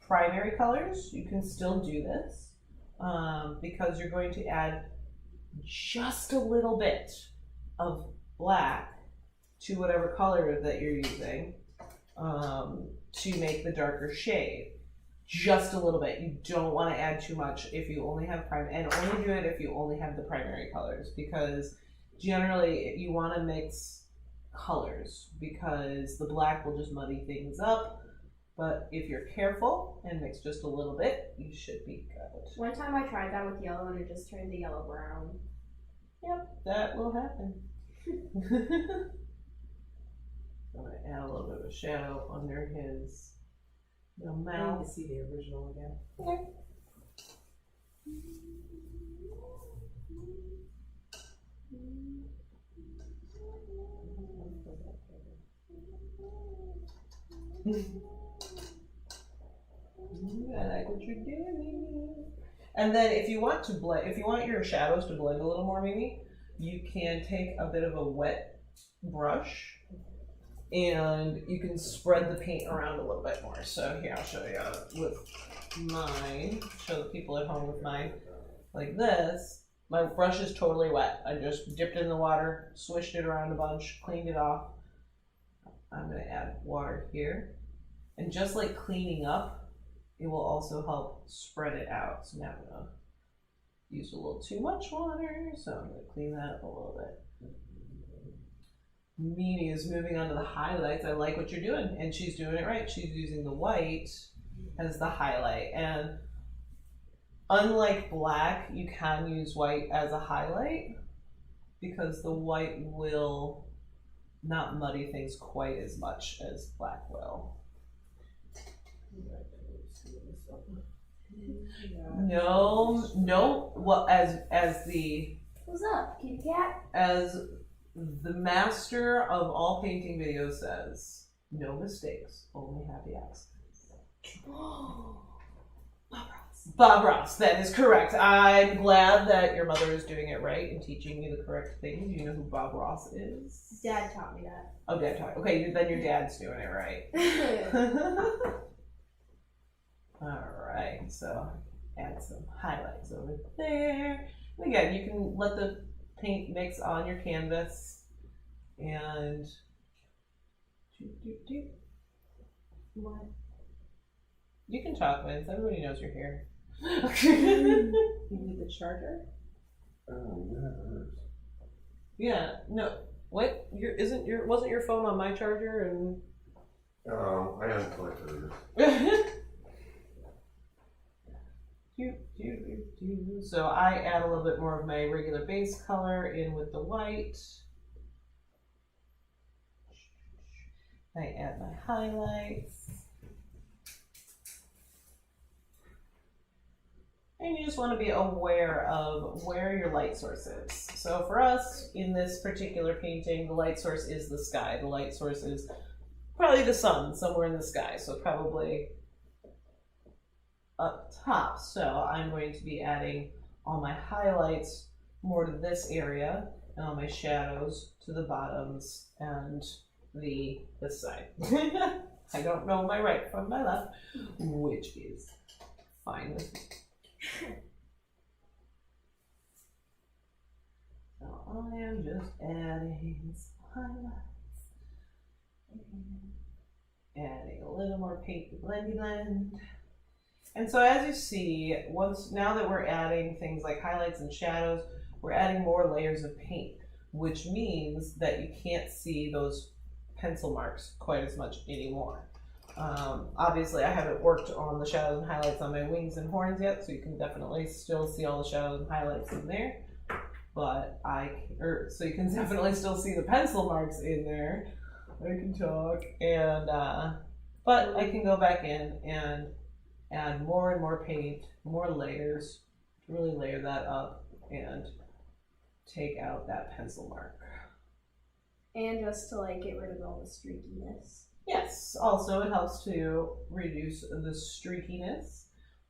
[SPEAKER 2] primary colors, you can still do this because you're going to add just a little bit of black to whatever color that you're using to make the darker shade. Just a little bit. You don't want to add too much if you only have primary, and only do it if you only have the primary colors, because generally you want to mix colors because the black will just muddy things up. But if you're careful and mix just a little bit, you should be good.
[SPEAKER 5] One time I tried that with yellow and it just turned to yellow brown.
[SPEAKER 2] Yep, that will happen. I'm going to add a little bit of a shadow under his
[SPEAKER 1] I need
[SPEAKER 2] mouth.
[SPEAKER 1] to see the original again.
[SPEAKER 2] Okay. I like what you're doing. And then if you want to blend, if you want your shadows to blend a little more, Mimi, you can take a bit of a wet brush and you can spread the paint around a little bit more. So here, I'll show you with mine, show the people at home with mine. Like this, my brush is totally wet. I just dipped it in the water, swished it around a bunch, cleaned it off. I'm gonna add water here. And just like cleaning up, it will also help spread it out. So now I'm gonna use a little too much water, so I'm gonna clean that up a little bit. Mimi is moving on to the highlights. I like what you're doing, and she's doing it right. She's using the white as the highlight, and unlike black, you can use white as a highlight because the white will not muddy things quite as much as black will. No. Well, as the
[SPEAKER 3] What's up, kitty cat?
[SPEAKER 2] as the master of all painting videos says, no mistakes, only happy accidents. Bob Ross, that is correct. I'm glad that your mother is doing it right and teaching you the correct thing. Do you know who Bob Ross is?
[SPEAKER 5] Dad taught me that.
[SPEAKER 2] Oh, Dad taught. Okay, then your dad's doing it right. All right, so add some highlights over there. And again, you can let the paint mix on your canvas and what? You can talk, Vince. Everybody knows you're here.
[SPEAKER 1] You need the charger?
[SPEAKER 2] Yeah, no. What? Wasn't your phone on my charger and
[SPEAKER 4] Oh, I unplugged hers.
[SPEAKER 2] So I add a little bit more of my regular base color in with the white. I add my highlights. And you just want to be aware of where your light source is. So for us, in this particular painting, the light source is the sky. The light source is probably the sun, somewhere in the sky. So probably up top. So I'm going to be adding all my highlights more to this area and all my shadows to the bottoms and this side. I don't know my right from my left, which is fine with me. So I am just adding some highlights, adding a little more paint to blend. And so as you see, now that we're adding things like highlights and shadows, we're adding more layers of paint, which means that you can't see those pencil marks quite as much anymore. Obviously, I haven't worked on the shadows and highlights on my wings and horns yet, so you can definitely still see all the shadows and highlights in there. But so you can definitely still see the pencil marks in there. I can talk, and but I can go back in and add more and more paint, more layers, to really layer that up and take out that pencil mark.
[SPEAKER 5] And just to like get rid of all the streakiness.
[SPEAKER 2] Yes, also it helps to reduce the streakiness,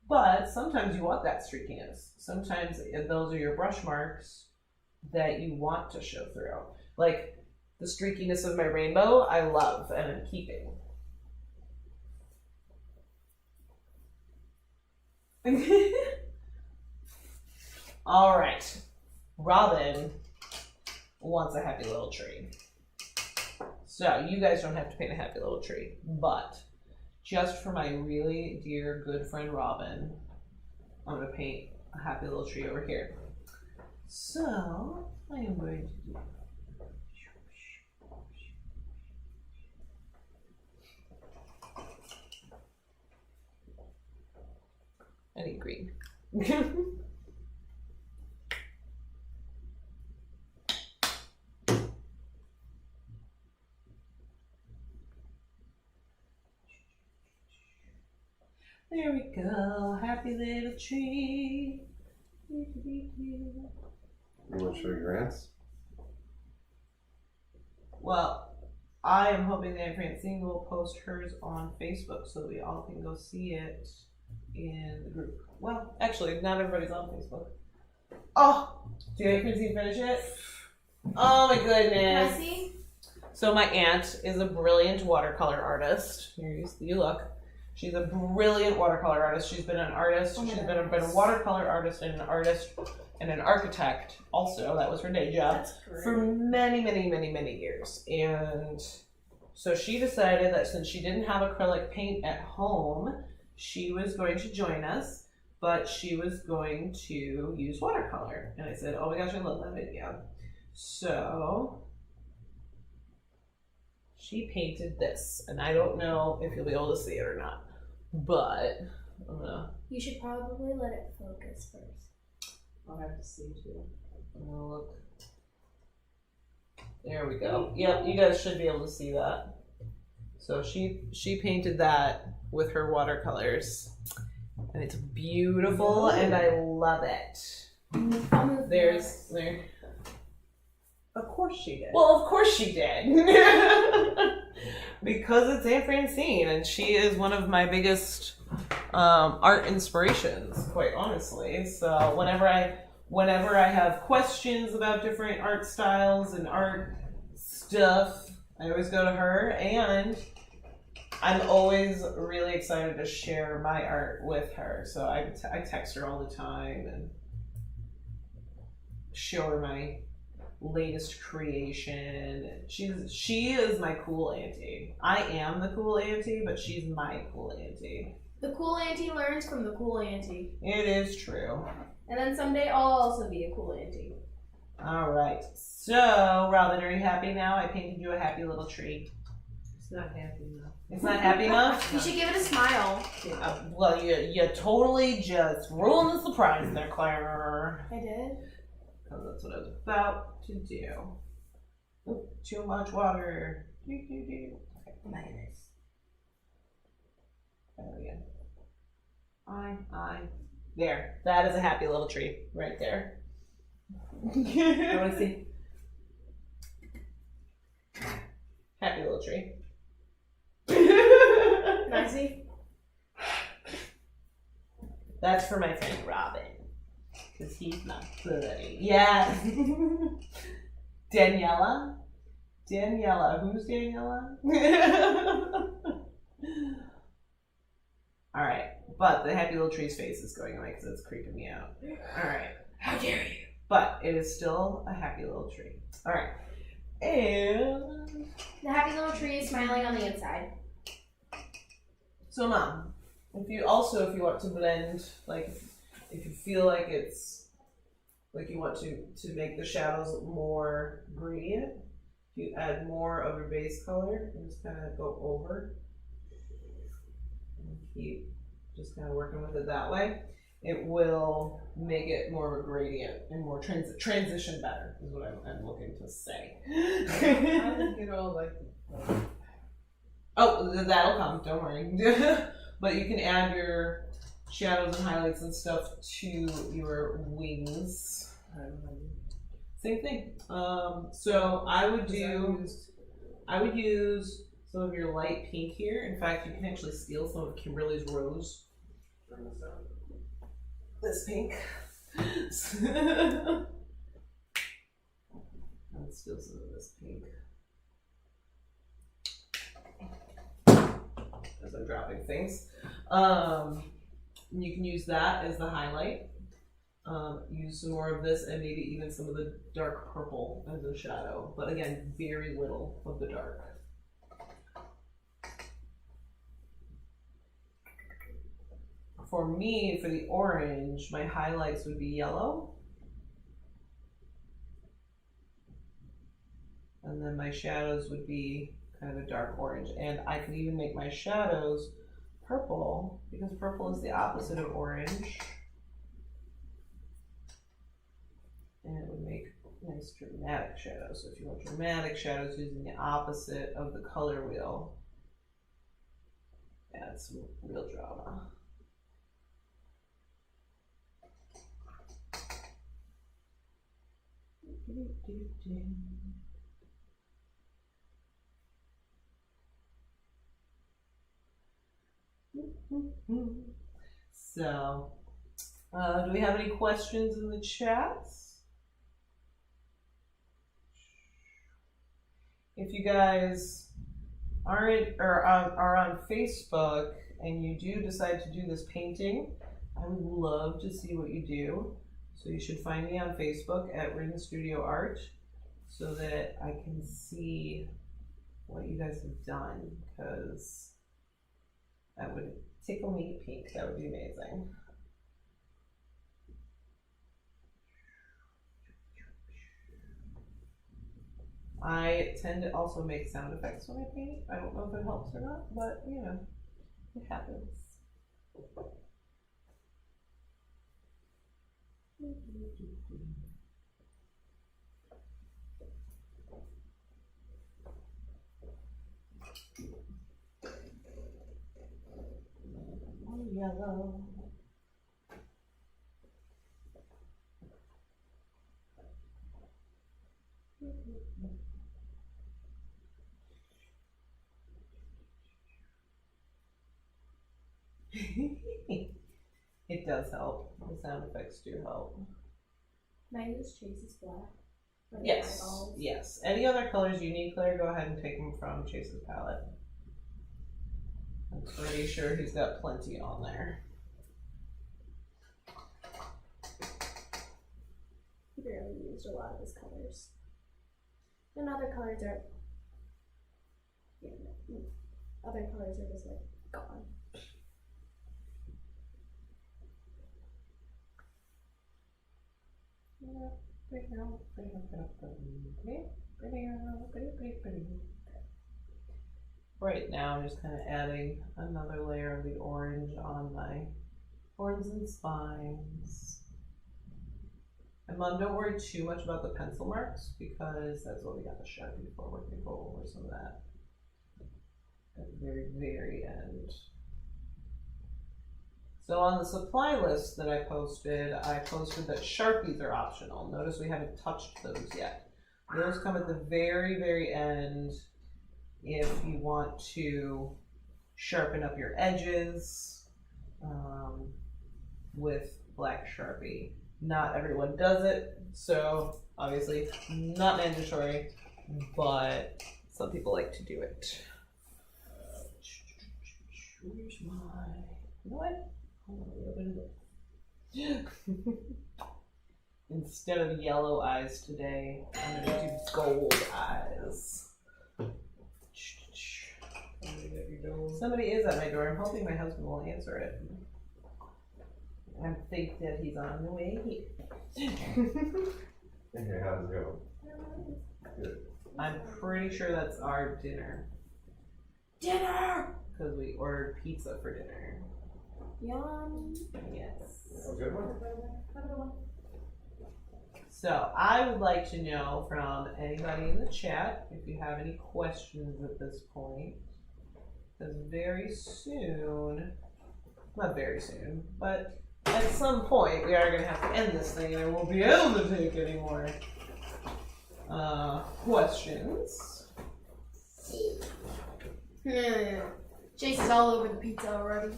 [SPEAKER 2] but sometimes you want that streakiness. Sometimes those are your brush marks that you want to show through. Like the streakiness of my rainbow, I love and I'm keeping. All right, Robin wants a happy little tree. So you guys don't have to paint a happy little tree, but just for my really dear good friend Robin, I'm gonna paint a happy little tree over here. So I am going to do I need green. There we go, happy little tree.
[SPEAKER 4] You want to show your ants?
[SPEAKER 2] Well, I am hoping that Francine will post hers on Facebook so we all can go see it in the group. Well, actually, not everybody's on Facebook. Oh, did Francine finish it? Oh my goodness.
[SPEAKER 5] Messy?
[SPEAKER 2] So my aunt is a brilliant watercolor artist. Here you look. She's a brilliant watercolor artist. She's been an artist. She's been a watercolor artist and an architect also. That was her day job for many, many, many, many years. And so she decided that since she didn't have acrylic paint at home, she was going to join us, but she was going to use watercolor. And I said, oh my gosh, I love that video. So she painted this, and I don't know if you'll be able to see it or not, but I'm gonna.
[SPEAKER 5] You should probably let it focus first.
[SPEAKER 1] I'll have to see too.
[SPEAKER 2] I'm gonna look. There we go. Yep, you guys should be able to see that. So she painted that with her watercolors, and it's beautiful, and I love it. There's.
[SPEAKER 1] Of course she did.
[SPEAKER 2] Well, of course she did. Because it's Aunt Francine, and she is one of my biggest art inspirations, quite honestly. So whenever I have questions about different art styles and art stuff, I always go to her, and I'm always really excited to share my art with her. So I text her all the time and show her my latest creation. She is my cool auntie. I am the cool auntie, but she's my cool auntie.
[SPEAKER 5] The cool auntie learns from the cool auntie.
[SPEAKER 2] It is true.
[SPEAKER 5] And then someday I'll also be a cool auntie.
[SPEAKER 2] All right. So, Robin, are you happy now? I painted you a happy little tree.
[SPEAKER 1] It's not happy enough.
[SPEAKER 2] It's not happy enough?
[SPEAKER 5] You should give it a smile.
[SPEAKER 2] Well, you totally just ruined the surprise there, Claire.
[SPEAKER 5] I did?
[SPEAKER 2] Because that's what I was about to do. Ooh, too much water. Okay, nice. There we go. There. That is a happy little tree right there. I want to see. Happy little tree.
[SPEAKER 5] Nicey?
[SPEAKER 2] That's for my friend Robin. Because he's my buddy. Yes. Daniela? Who's Daniela? Alright. But the happy little tree's face is going away because it's creeping me out. Alright. How dare you? But it is still a happy little tree. Alright. And
[SPEAKER 5] The happy little tree is smiling on the inside.
[SPEAKER 2] so, Mom, if you want to blend, like, if you feel like it's like you want to make the shadows more gradient, you add more of your base color and just kind of go over and keep just kind of working with it that way. It will make it more of a gradient and more transition better is what I'm looking to say.
[SPEAKER 1] I don't get all like.
[SPEAKER 2] Oh, that'll come, don't worry. But you can add your shadows and highlights and stuff to your wings. Same thing. So I would use some of your light pink here. In fact, you can actually steal some of Kimberly's rose. This pink. Let's steal some of this pink. As I'm dropping things. You can use that as the highlight. Use some more of this and maybe even some of the dark purple as a shadow. But again, very little of the dark. For me, for the orange, my highlights would be yellow. And then my shadows would be kind of a dark orange. And I could even make my shadows purple, because purple is the opposite of orange. And it would make nice dramatic shadows. So if you want dramatic shadows using the opposite of the color wheel, add some real drama. So, do we have any questions in the chat? If you guys are on Facebook and you do decide to do this painting, I would love to see what you do. So you should find me on Facebook at Ring Studio Art so that I can see what you guys have done, because that would tickle me pink. That would be amazing. I tend to also make sound effects when I paint. I don't know if it helps or not, but you know, it happens. Yellow. It does help. The sound effects do help.
[SPEAKER 5] Can I use Chase's black? For the
[SPEAKER 2] Yes.
[SPEAKER 5] eyeballs?
[SPEAKER 2] Yes. Any other colors you need, Claire, go ahead and take them from Chase's palette. I'm pretty sure he's got plenty on there.
[SPEAKER 5] He barely used a lot of his colors. And other colors are. Yeah, no, other colors are just like gone.
[SPEAKER 2] Right now, I'm just kind of adding another layer of the orange on my horns and spines. And Mom, don't worry too much about the pencil marks because that's what we got the Sharpie for. We're going to go over some of that at the very, very end. So on the supply list that I posted that Sharpies are optional. Notice we haven't touched those yet. Those come at the very, very end if you want to sharpen up your edges with black Sharpie. Not everyone does it, so obviously not mandatory, but some people like to do it. Where's my, you know what? Instead of yellow eyes today, I'm gonna do gold eyes. Somebody is at my door. I'm hoping my husband will answer it. I think that he's on the way here.
[SPEAKER 4] Okay, how's it going? Good.
[SPEAKER 2] I'm pretty sure that's our dinner. Dinner! Because we ordered pizza for dinner.
[SPEAKER 5] Yum.
[SPEAKER 2] Yes.
[SPEAKER 4] A good one?
[SPEAKER 2] So I would like to know from anybody in the chat if you have any questions at this point. Because very soon, not very soon, but at some point we are going to have to end this thing and I won't be able to take any more questions.
[SPEAKER 5] Chase is all over the pizza already.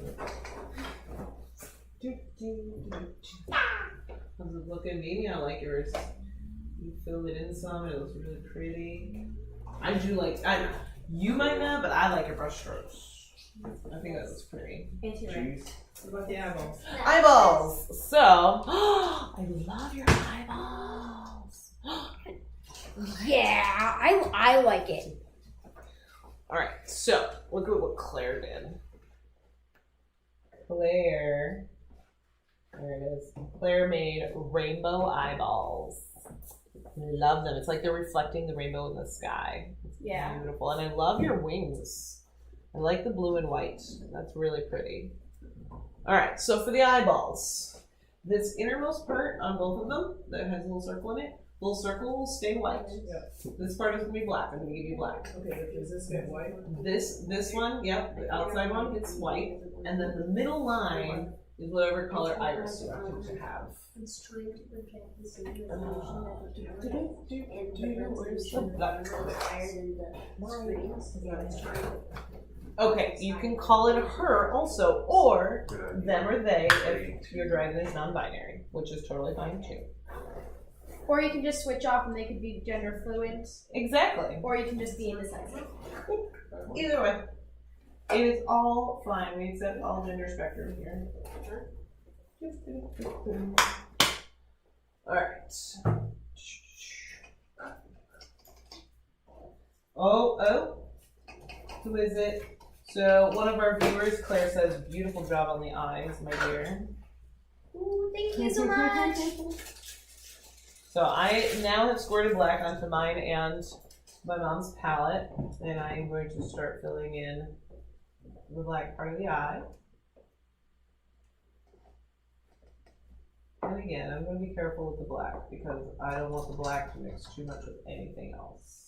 [SPEAKER 2] How's it looking, Mimi? I like yours. You filled it in some. It looks really pretty. I do like. You might not, but I like your brush strokes. I think that looks pretty.
[SPEAKER 1] Cheese. What about the eyeballs?
[SPEAKER 2] Eyeballs. So, I love your eyeballs.
[SPEAKER 3] Yeah, I like it.
[SPEAKER 2] All right. So look at what Claire did. Claire. There it is. Claire made rainbow eyeballs. Love them. It's like they're reflecting the rainbow in the sky. It's beautiful. And I love your wings. I like the blue and white. That's really pretty. All right, so for the eyeballs, this innermost part on both of them that has a little circle in it, little circle will stay white.
[SPEAKER 1] Yeah.
[SPEAKER 2] This part is gonna be black. I'm gonna give you black.
[SPEAKER 1] Okay, but does this get white?
[SPEAKER 2] This one, yep, the outside one gets white, and then the middle line is whatever color iris you want it to have.
[SPEAKER 3] It's trying to project the same resolution
[SPEAKER 2] Where's the black?
[SPEAKER 3] higher than the screens. It's trying to.
[SPEAKER 2] Okay, you can call it her also, or
[SPEAKER 4] Good idea.
[SPEAKER 2] them or they if your dragon is non-binary, which is totally fine too.
[SPEAKER 5] Or you can just switch off and they could be gender fluid.
[SPEAKER 2] Exactly.
[SPEAKER 5] Or you can just be indecisive.
[SPEAKER 2] Either way, it is all fine. We accept all gender spectrum here. All right. Oh, who is it? So one of our viewers, Claire, says, "Beautiful job on the eyes, my dear."
[SPEAKER 5] Ooh, thank you so much.
[SPEAKER 2] So I now have squirted black onto mine and my mom's palette, and I am going to start filling in the black part of the eye. And again, I'm going to be careful with the black because I don't want the black to mix too much with anything else.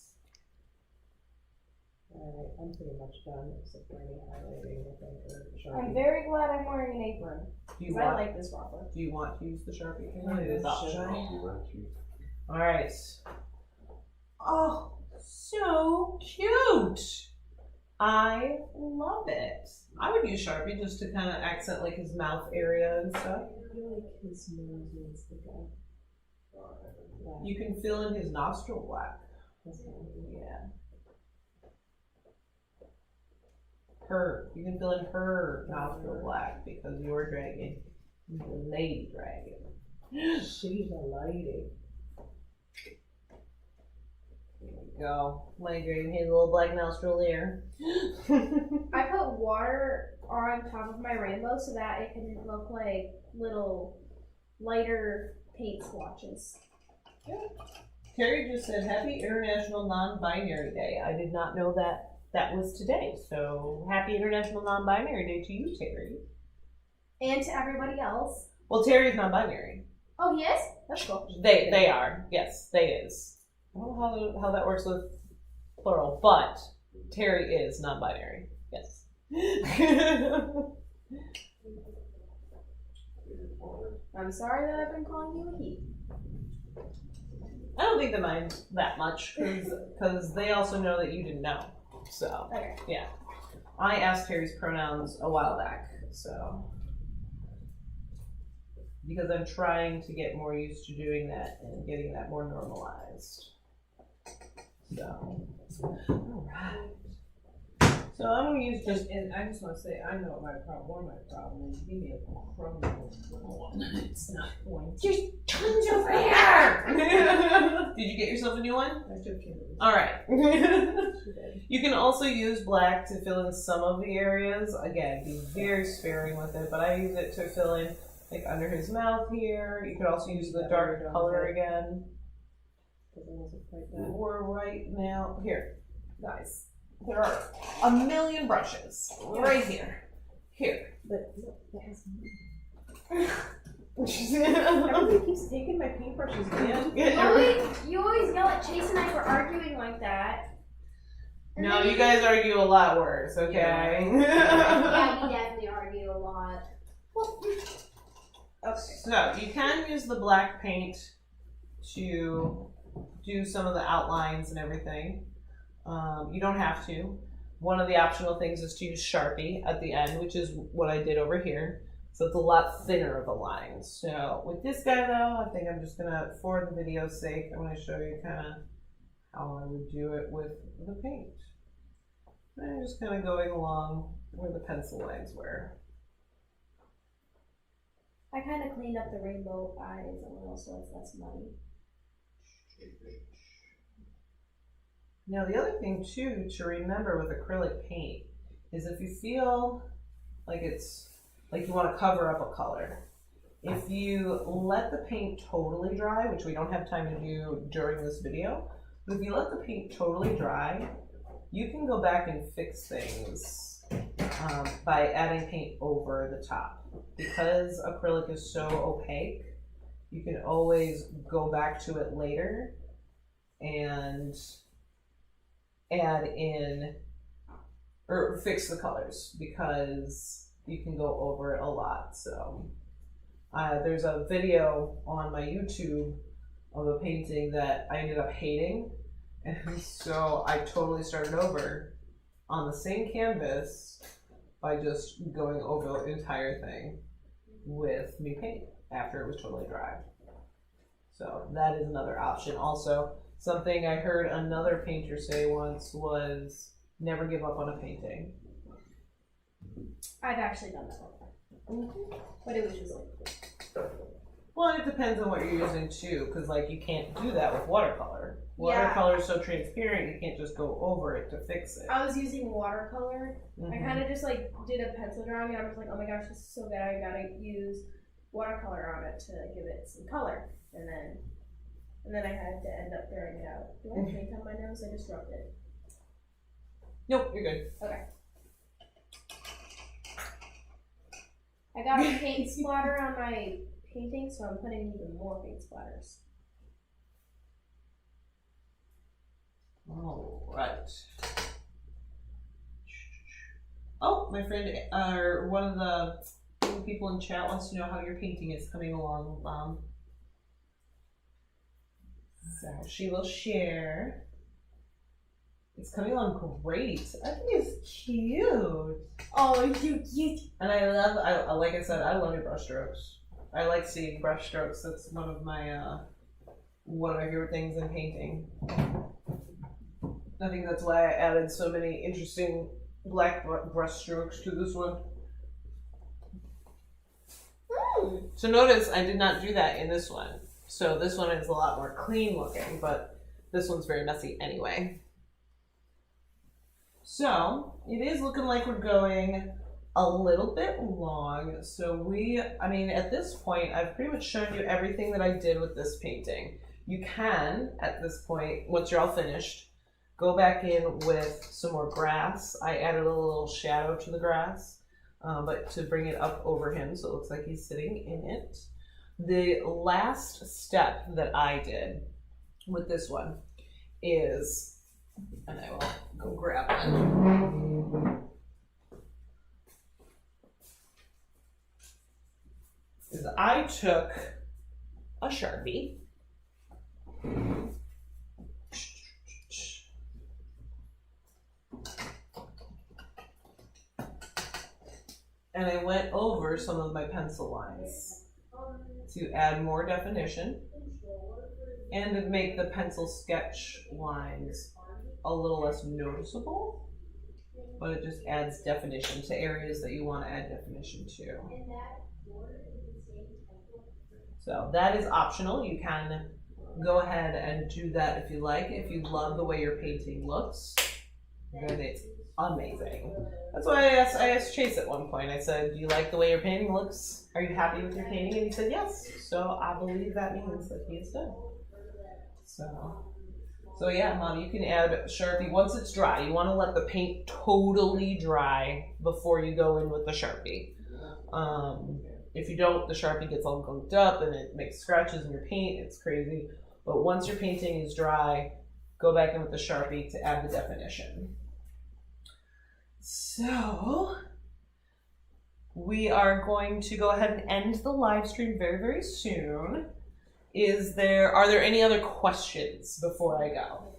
[SPEAKER 2] Alright, I'm pretty much done except for any highlighting, I think, or Sharpie.
[SPEAKER 5] I'm very glad I'm wearing an apron.
[SPEAKER 2] Do you
[SPEAKER 5] Because I
[SPEAKER 2] want,
[SPEAKER 5] like this waffle.
[SPEAKER 2] do you want to use the Sharpie? It is optional.
[SPEAKER 4] You want cheese?
[SPEAKER 2] Alright. Oh, so cute. I love it. I would would use Sharpie just to kind of accent like his mouth area and stuff.
[SPEAKER 1] I feel like his nose needs to go.
[SPEAKER 2] You can fill in his nostril black. Yeah. You can fill in her nostril black because you're dragon. The lady dragon.
[SPEAKER 1] She's a lady.
[SPEAKER 2] There we go. Lady dragon has a little black nostril there.
[SPEAKER 5] I put water on top of my rainbow so that it can look like little lighter paint swatches.
[SPEAKER 2] Terry just said, Happy International Non-Binary Day. I did not know that was today. So, Happy International Non-Binary Day to you, Terry.
[SPEAKER 5] And to everybody else.
[SPEAKER 2] Well, Terry's non-binary.
[SPEAKER 5] Oh, he is? That's cool.
[SPEAKER 2] They are. Yes, they is. I don't know how that works with plural, but Terry is non-binary. Yes.
[SPEAKER 5] I'm sorry that I've been calling you a he.
[SPEAKER 2] I don't think they mind that much because they also know that you didn't know. So,
[SPEAKER 5] Okay.
[SPEAKER 2] yeah. I asked Terry's pronouns a while back, so. Because I'm trying to get more used to doing that and getting that more normalized. So, alright. So I'm going to use just.
[SPEAKER 1] And I just want to say, I know what my problem. One of my problems is give me a crumble one. It's not going to.
[SPEAKER 2] There's tons over here! Did you get yourself a new one?
[SPEAKER 1] I took care of it.
[SPEAKER 2] Alright. You can also use black to fill in some of the areas. Again, be very sparing with it, but I use it to fill in like under his mouth here. You could also use the dark color again.
[SPEAKER 1] Because it wasn't quite that.
[SPEAKER 2] We're right now, here, guys. There are a million brushes right here. Here.
[SPEAKER 1] But no, that has everybody keeps taking my paintbrushes, man.
[SPEAKER 5] You always yell at Chase and I for arguing like that. And
[SPEAKER 2] No,
[SPEAKER 5] then
[SPEAKER 2] you guys argue a lot worse, okay?
[SPEAKER 3] Yeah, we definitely argue a lot.
[SPEAKER 5] Okay.
[SPEAKER 2] So, you can use the black paint to do some of the outlines and everything. You don't have to. One of the optional things is to use Sharpie at the end, which is what I did over here. So it's a lot thinner of a line. So with this guy though, I think I'm just gonna, for the video's sake, I'm gonna show you kind of how I would do it with the paint. And I'm just kind of going along where the pencil lines were.
[SPEAKER 5] I kind of cleaned up the rainbow eyes a little so it's less muddy.
[SPEAKER 2] Now the other thing too to remember with acrylic paint is if you feel like it's like you want to cover up a color, if you let the paint totally dry, which we don't have time to do during this video, but if you let the paint totally dry, you can go back and fix things by adding paint over the top. Because acrylic is so opaque, you can always go back to it later and add in or fix the colors because you can go over it a lot. So there's a video on my YouTube of a painting that I ended up hating, and so I totally started over on the same canvas by just going over the entire thing with new paint after it was totally dry. So that is another option. Also, something I heard another painter say once was never give up on a painting.
[SPEAKER 5] I've actually done that before. But it was just like,
[SPEAKER 2] Well, it depends on what you're using too, because like you can't do that with watercolor. Watercolor is so transparent, you can't just go over it to fix it.
[SPEAKER 5] I was using watercolor. I
[SPEAKER 2] Mhm.
[SPEAKER 5] kind of just like did a pencil drawing and I was like, oh my gosh, this is so good. I gotta use watercolor on it to give it some color. And then I had to end up throwing it out. Do I have paint on my nose? I just rubbed it.
[SPEAKER 2] Nope, you're good.
[SPEAKER 5] Okay. I got a paint splatter on my painting, so I'm putting even more paint splatters.
[SPEAKER 2] All right. Oh, my friend, or one of the people in chat wants to know how your painting is coming along. So she will share. It's coming along great. I think it's cute.
[SPEAKER 3] Oh, it's so cute.
[SPEAKER 2] And I like I said, I love your brush strokes. I like seeing brush strokes. That's one of my favorite things in painting. I think that's why I added so many interesting black brush strokes to this one. So notice I did not do that in this one. So this one is a lot more clean looking, but this one's very messy anyway. So it is looking like we're going a little bit long. So at this point, I've pretty much shown you everything that I did with this painting. You can, at this point, once you're all finished, go back in with some more grass. I added a little shadow to the grass, but to bring it up over him so it looks like he's sitting in it. The last step that I did with this one is, and I will go grab one, is I took a Sharpie and I went over some of my pencil lines to add more definition and to make the pencil sketch lines a little less noticeable, but it just adds definition to areas that you want to add definition to. So that is optional. You can go ahead and do that if you like. If you love the way your painting looks, then it's amazing. That's why I asked Chase at one point. I said, do you like the way your painting looks? Are you happy with your painting? And he said yes. So I believe that means that he is done. So yeah, Mom, you can add Sharpie once it's dry. You want to let the paint totally dry before you go in with the Sharpie. If you don't, the Sharpie gets all gunked up and it makes scratches in your paint. It's crazy. But once your painting is dry, go back in with the Sharpie to add the definition. So we are going to go ahead and end the live stream very, very soon. Are there any other questions before I go?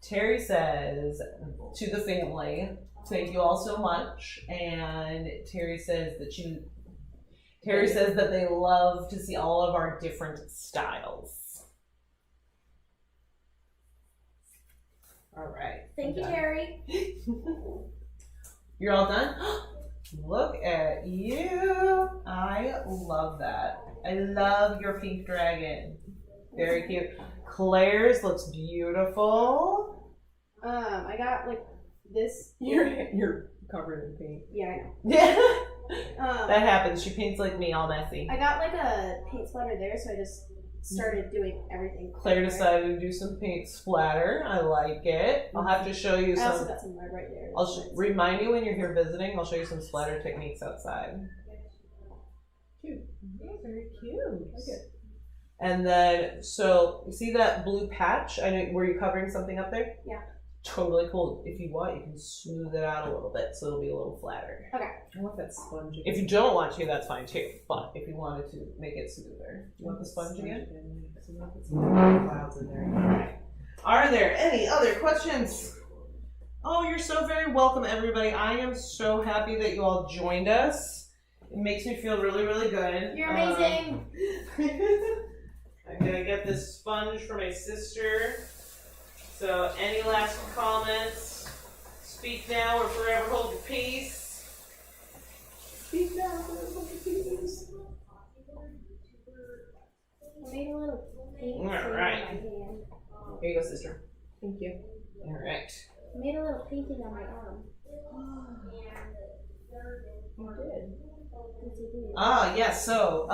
[SPEAKER 2] Terry says to the family, thank you all so much. And Terry says that they love to see all of our different styles. All right.
[SPEAKER 5] Thank you, Terry.
[SPEAKER 2] You're all done? Look at you. I love that. I love your pink dragon. Very cute. Claire's looks beautiful.
[SPEAKER 5] I got like this.
[SPEAKER 1] You're covered in paint.
[SPEAKER 5] Yeah, I know.
[SPEAKER 2] Yeah. That happens. She paints like me, all messy.
[SPEAKER 5] I got like a paint splatter there, so I just started doing everything.
[SPEAKER 2] Claire decided to do some paint splatter. I like it. I'll have to show you
[SPEAKER 5] I also
[SPEAKER 2] some.
[SPEAKER 5] got some red right there.
[SPEAKER 2] I'll remind you when you're here visiting. I'll show you some splatter techniques outside.
[SPEAKER 1] Cute. Very cute. Okay.
[SPEAKER 2] And then, so you see that blue patch? I know. Were you covering something up there?
[SPEAKER 5] Yeah.
[SPEAKER 2] Totally cool. If you want, you can smooth it out a little bit so it'll be a little flatter.
[SPEAKER 5] Okay.
[SPEAKER 1] I want that sponge again.
[SPEAKER 2] If you don't want to, that's fine too. But if you wanted to make it smoother, you want the sponge again?
[SPEAKER 1] So I want to put some clouds in there.
[SPEAKER 2] Alright. Are there any other questions? Oh, you're so very welcome, everybody. I am so happy that you all joined us. It makes me feel really, really good.
[SPEAKER 5] You're amazing.
[SPEAKER 2] I'm gonna get this sponge for my sister. So, any last comments? Speak now or forever hold your peace.
[SPEAKER 1] Speak now, forever hold your peace.
[SPEAKER 5] I made a little paint
[SPEAKER 2] All
[SPEAKER 5] thing
[SPEAKER 2] right.
[SPEAKER 5] on my hand.
[SPEAKER 2] Here you go, sister.
[SPEAKER 1] Thank you.
[SPEAKER 2] All right.
[SPEAKER 5] I made a little painting on my arm.
[SPEAKER 1] You did.
[SPEAKER 5] Yes, I did.
[SPEAKER 2] Ah, yes. So,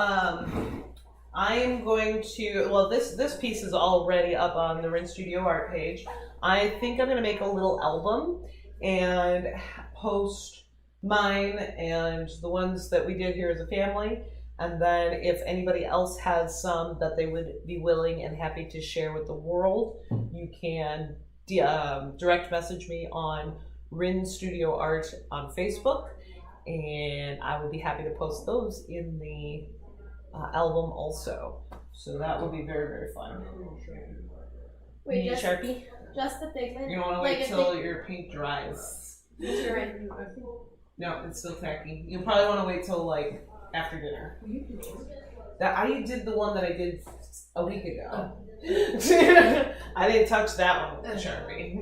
[SPEAKER 2] I am going to, well, this piece is already up on the Rin Studio art page. I think I'm going to make a little album and post mine and the ones that we did here as a family. And then if anybody else has some that they would be willing and happy to share with the world, you can direct message me on Rin Studio Art on Facebook. And I will be happy to post those in the album also. So that will be very, very fun.
[SPEAKER 5] Wait,
[SPEAKER 2] You need a
[SPEAKER 5] just
[SPEAKER 2] Sharpie?
[SPEAKER 5] the pigment.
[SPEAKER 2] You don't want to
[SPEAKER 5] Like
[SPEAKER 2] wait
[SPEAKER 5] a
[SPEAKER 2] till your paint dries.
[SPEAKER 5] Urine.
[SPEAKER 2] No, it's still tacky. You'll probably want to wait till like after dinner. That I did the one that I did a week ago. I didn't touch that one with the Sharpie.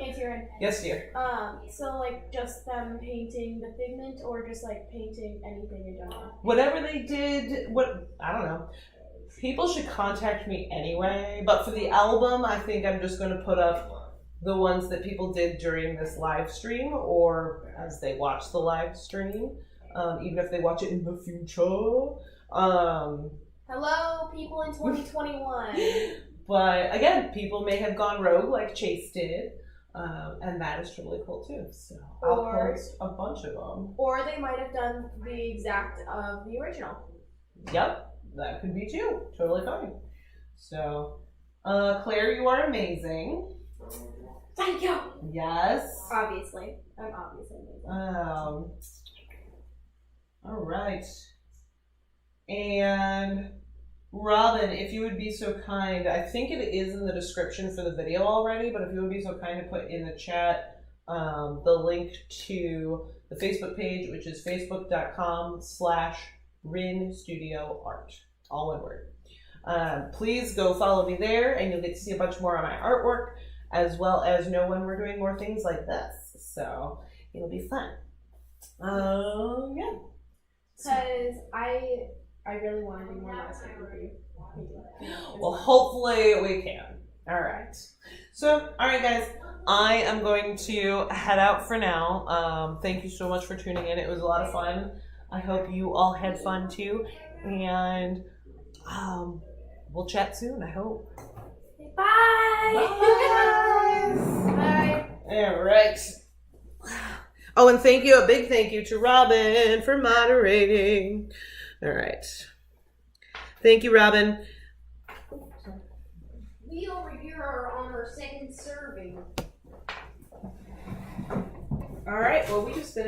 [SPEAKER 5] It's urine.
[SPEAKER 2] Yes, dear.
[SPEAKER 5] So like just them painting the pigment, or just like painting anything in general.
[SPEAKER 2] Whatever they did, I don't know. People should contact me anyway, but for the album, I think I'm just going to put up the ones that people did during this live stream or as they watch the live stream, even if they watch it in the future.
[SPEAKER 5] Hello, people in 2021.
[SPEAKER 2] But again, people may have gone rogue like Chase did, and that is totally cool too. So I'll
[SPEAKER 5] Or-
[SPEAKER 2] post a bunch of them.
[SPEAKER 5] Or they might have done the exact of the original.
[SPEAKER 2] Yep. That could be too. Totally fine. So, Claire, you are amazing.
[SPEAKER 5] Thank you.
[SPEAKER 2] Yes.
[SPEAKER 5] Obviously. I'm obviously amazing.
[SPEAKER 2] All right. And Robin, if you would be so kind, I think it is in the description for the video already, but if you would be so kind to put in the chat the link to the Facebook page, which is facebook.com/Rin Studio Art, all one word. Please go follow me there, and you'll get to see a bunch more of my artwork, as well as know when we're doing more things like this. So it'll be fun. Yeah.
[SPEAKER 5] Because I really want to do more last night with you.
[SPEAKER 2] Well, hopefully we can. All right. So, all right, guys. I am going to head out for now. Thank you so much for tuning in. It was a lot of fun. I hope you all had fun too. And we'll chat soon, I hope.
[SPEAKER 5] Bye. Bye.
[SPEAKER 2] All right. Oh, and a big thank you to Robin for moderating. All right. Thank you, Robin.
[SPEAKER 3] We over here are on our second serving.
[SPEAKER 1] All right. Well, we just finished.